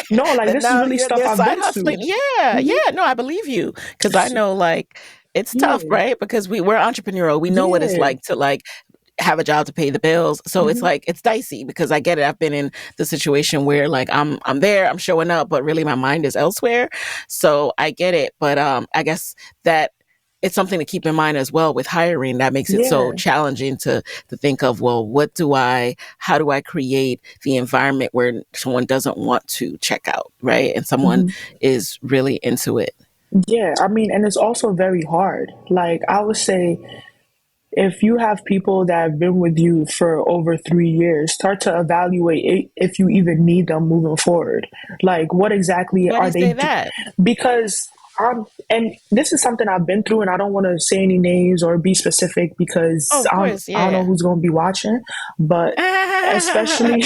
No, like Then this is now really stuff they're I've side been through. hustling. Yeah, Hmm. yeah. No, I believe you because I know like it's tough, Yeah, right? Because we're entrepreneurial. We know what it's yeah. like to like have a job to pay the bills. So it's Hmm. like it's dicey because I get it. I've been in the situation where like I'm there, I'm showing up, but really my mind is elsewhere. So I get it. But I guess that it's something to keep in mind as well with hiring that makes it so Yeah. challenging to think of, well, how do I create the environment where someone doesn't want to check out, right? And someone Hmm. is really into it. Yeah, I mean, and it's also very hard. Like, I would say, if you have people that have been with you for over 3 years, start to evaluate if you even need them moving forward. Like, what exactly Why do are you they say do? that? Because and this is something I've been through, and I don't want to say any names or be specific Oh, because of course, I don't know yeah. who's going to be watching, but especially,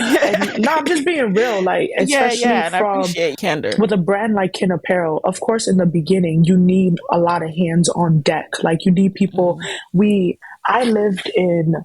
and no, I'm just being real, like, Yeah, especially yeah, and I from appreciate candor. with a brand like KIN Apparel, of course, in the beginning, you need a lot of hands on deck. Like, you need people. Mhm. I lived in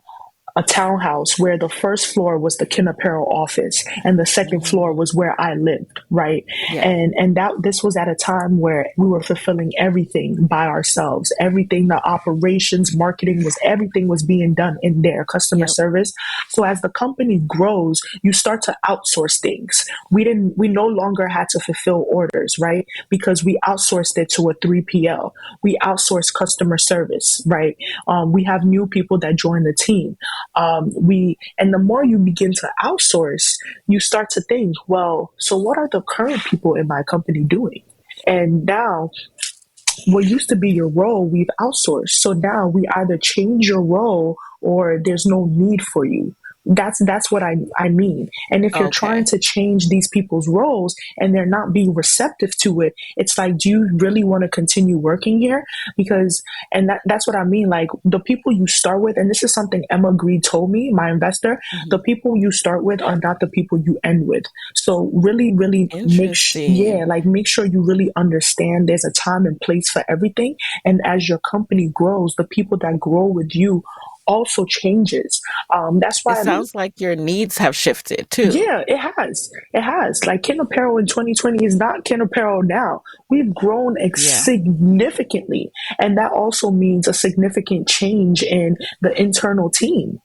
a townhouse where the first floor was the KIN Apparel office and the second floor Mm. was where I lived, right? Yeah. And that this was at a time where we were fulfilling everything by ourselves. Everything, the operations, marketing, was everything was being done in there, customer Yep. service. So as the company grows, you start to outsource things. We no longer had to fulfill orders, right? Because we outsourced it to a 3PL. We outsource customer service, right? We have new people that join the team. And the more you begin to outsource, you start to think, well, so what are the current people in my company doing? And now what used to be your role, we've outsourced. So now we either change your role or there's no need for you. That's what I mean. And if you're trying Okay. to change these people's roles and they're not being receptive to it, it's like, do you really want to continue working here? Because and that's what I mean. Like, the people you start with, and this is something Emma Grede told me, my investor, the Mhm. people you start with are not the people you end with. So really, really Interesting. like, make sure you really understand there's a time and place for everything. And as your company grows, the people that grow with you also changes. That's It why, sounds like your needs have shifted too. yeah, it has. It has. Like, KIN Apparel in 2020 is not KIN Apparel now. We've grown Yeah. significantly. And that also means a significant change in the internal team.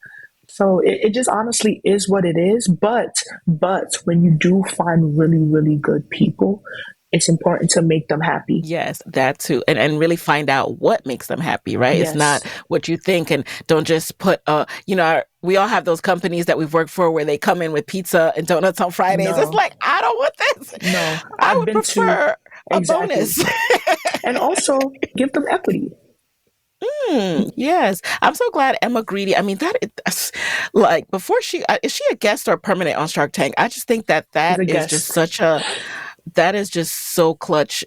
So it just honestly is what it is. But when you do find really, really good people, it's important to make them happy. Yes, that too. And really find out what makes them happy, right? It's not Yes. what you think and don't just put we all have those companies that we've worked for where they come in with pizza and donuts on Fridays. It's No. like, I don't want this. No. I I've would been to prefer a exactly. bonus. And also give them equity. Yes. I'm so glad Emma Grede. I mean, that's like before is she a guest or permanent on Shark Tank? I just think that Is that a is just guest. that is just so clutch,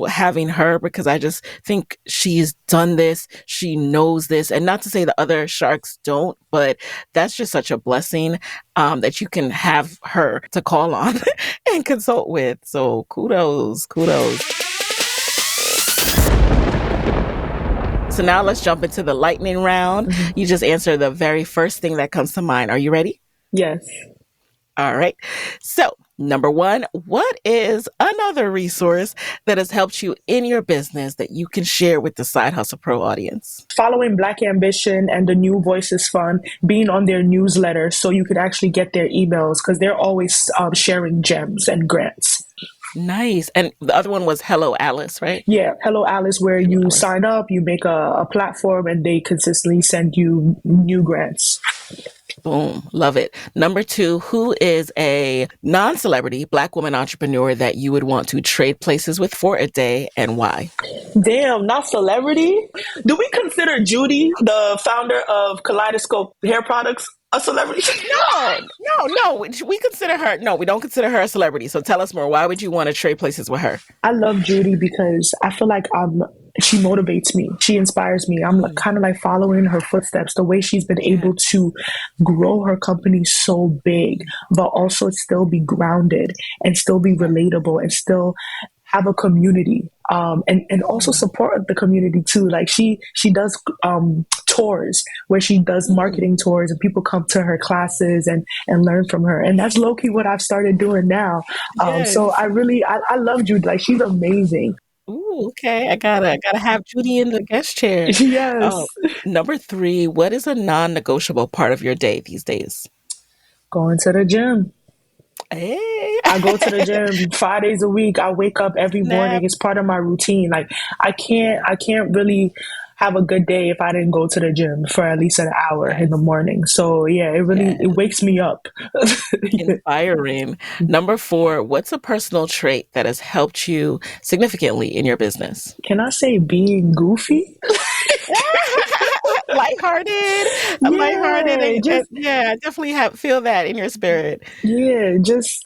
having her because I just think she's done this. She knows this. And not to say the other sharks don't, but that's just such a blessing that you can have her to call on and consult with. So kudos, kudos. So now let's jump into the lightning round. Mhm. You just answer the very first thing that comes to mind. Are you ready? Yes. All right. So Number one, what is another resource that has helped you in your business that you can share with the Side Hustle Pro audience? Following Black Ambition and the New Voices Fund, being on their newsletter so you could actually get their emails because they're always sharing gems and grants. Nice. And the other one was Hello Alice, right? Yeah, Hello Alice, where Hello you Alice. sign up, you make a platform, and they consistently send you new grants. Boom. Love it. Number two, who is a non-celebrity Black woman entrepreneur that you would want to trade places with for a day and why? Damn, not celebrity? Do we consider Judy, the founder of Kaleidoscope Hair Products, a celebrity? No. We consider her. No, we don't consider her a celebrity. So tell us more. Why would you want to trade places with her? I love Judy because I feel like she motivates me. She inspires me. I'm like, Mm, kind of like following her footsteps, the way she's been yeah. able to grow her company so big, but also still be grounded and still be relatable and still have a community, and also Mm, support the community too. Like she does tours where she does mm, marketing tours and people come to her classes and learn from her, and that's low key what I've started doing now. So yes. I love Judy. Like, she's amazing. Ooh, okay. I gotta have Judy in the guest chair. Oh, Yes. number three, what is a non-negotiable part of your day these days? Going to the gym. Hey. I go to the gym 5 days a week. I wake up every Snap. morning. It's part of my routine. Like, I can't really have a good day if I didn't go to the gym for at least an hour in the Yes. morning. So yeah, it Yes. wakes me up. Inspiring. Number four, what's a personal trait that has helped you significantly in your business? Can I say being goofy? Lighthearted, lighthearted, Yeah, and just yeah, I definitely have feel that in your spirit. yeah, just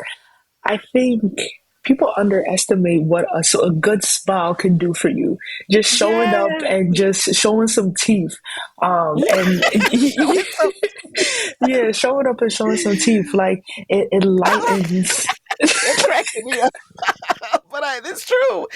I think people underestimate what a good smile can do for you. Just showing up Yes. and just showing some teeth, and Showing some, yeah, showing up and showing some teeth, like it lightens. you're cracking me up, but it's true.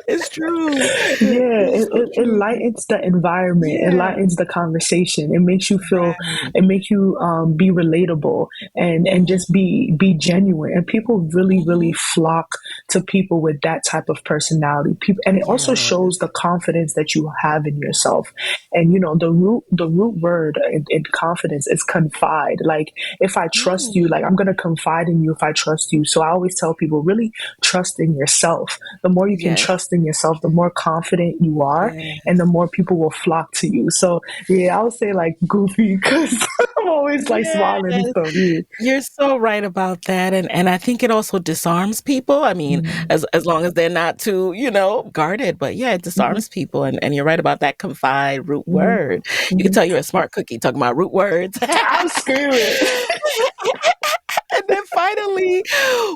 It's true. Yeah, It's so it true. lightens the environment. It Yeah. lightens the conversation. It makes you feel. Right. It makes you be relatable and Mhm, just be genuine. And people really mhm. flock to people with that type of personality. People, and it also Yes. shows the confidence that you have in yourself. And the root word in confidence is confide. Like, if I trust you, Mm, like, I'm gonna confide in you if I trust you. So I always tell people, really trust in yourself. The more you can yes. trust in yourself, the more confident you are, and the Yes. more people will flock to you. So yeah, I would say like goofy because I'm always like smiling and Yes. stuff. Yeah. You're so right about that, and I think it also disarms people. I mean, Mm-hmm. as long as they're not too, guarded, but yeah, it Mm-hmm. disarms people, and you're right about that confide root Mm-hmm. word. You can Mm-hmm. tell you're a smart cookie talking about root words. I'm screaming. And then finally,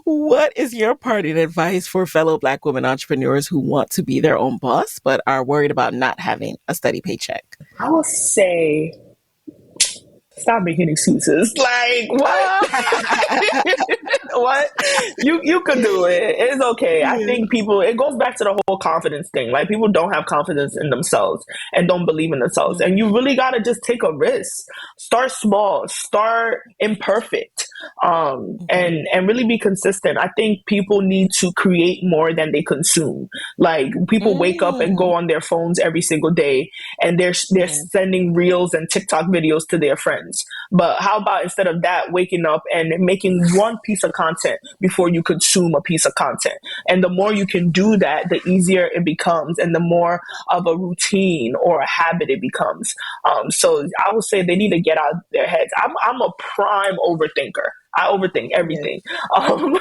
what is your parting advice for fellow Black women entrepreneurs who want to be their own boss but are worried about not having a steady paycheck? I will say, stop making excuses. Like, what? Ah, What? You could do it. It's okay. I yeah. think people, it goes back to the whole confidence thing. Like, people don't have confidence in themselves and don't believe in themselves. And Mm, you really gotta just take a risk. Start small. Start imperfect. mhm. And really be consistent. I think people need to create more than they consume. Like, people wake up and Mm, go on their phones every single day, and they're yeah. sending reels and TikTok videos to their friends. But how about, instead of that, waking up and making one piece of content before you consume a piece of content? And the more you can do that, the easier it becomes, and the more of a routine or a habit it becomes. So I would say they need to get out of their heads. I'm a prime overthinker. I overthink Yeah. everything. Um,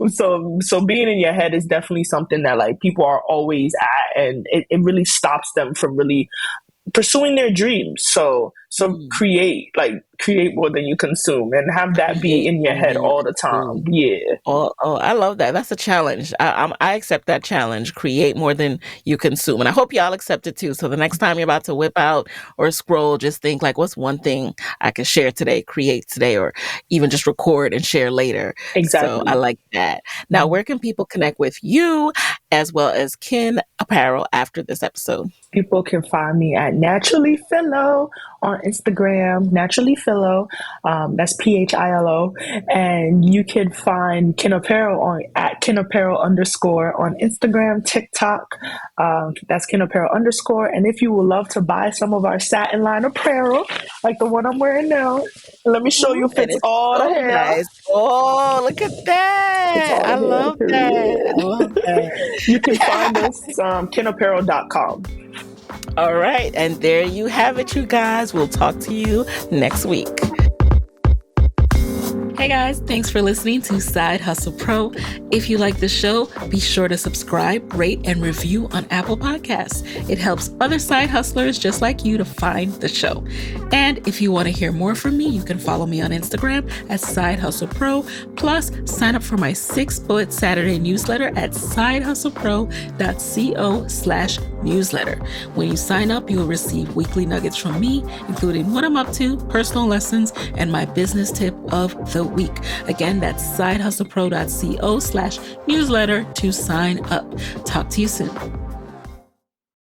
so being in your head is definitely something that, like, people are always at, and it really stops them from really pursuing their dreams. So Mm. create more than you consume, and have that be Create in your more head than you all the time. consume. Yeah, Oh, I love that. That's a challenge. I accept that challenge. Create more than you consume, and I hope y'all accept it too. So the next time you're about to whip out or scroll, just think like, what's one thing I can share today, create today, or even just record and share later. So I exactly. like that. Now, Mhm. where can people connect with you as well as KIN Apparel after this episode? People can find me at Naturally Philo on Instagram, Naturally Philo. That's PHILO. And you can find KIN Apparel at KIN Apparel _ on Instagram, TikTok. That's KIN Apparel _. And if you would love to buy some of our satin line apparel, like the one I'm wearing now, let me show you, And fits it's all the so hair. nice. Oh, look at It's that. all I the hair, love period. that. I love that. You can find us kinapparel.com. All right. And there you have it, you guys. We'll talk to you next week. Hey guys, thanks for listening to Side Hustle Pro. If you like the show, be sure to subscribe, rate, and review on Apple Podcasts. It helps other side hustlers just like you to find the show. And if you want to hear more from me, you can follow me on Instagram at Side Hustle Pro. Plus, sign up for my 6-bullet Saturday newsletter at sidehustlepro.co/newsletter. When you sign up, you'll receive weekly nuggets from me, including what I'm up to, personal lessons, and my business tip of the week. Again, that's sidehustlepro.co/newsletter to sign up. Talk to you soon.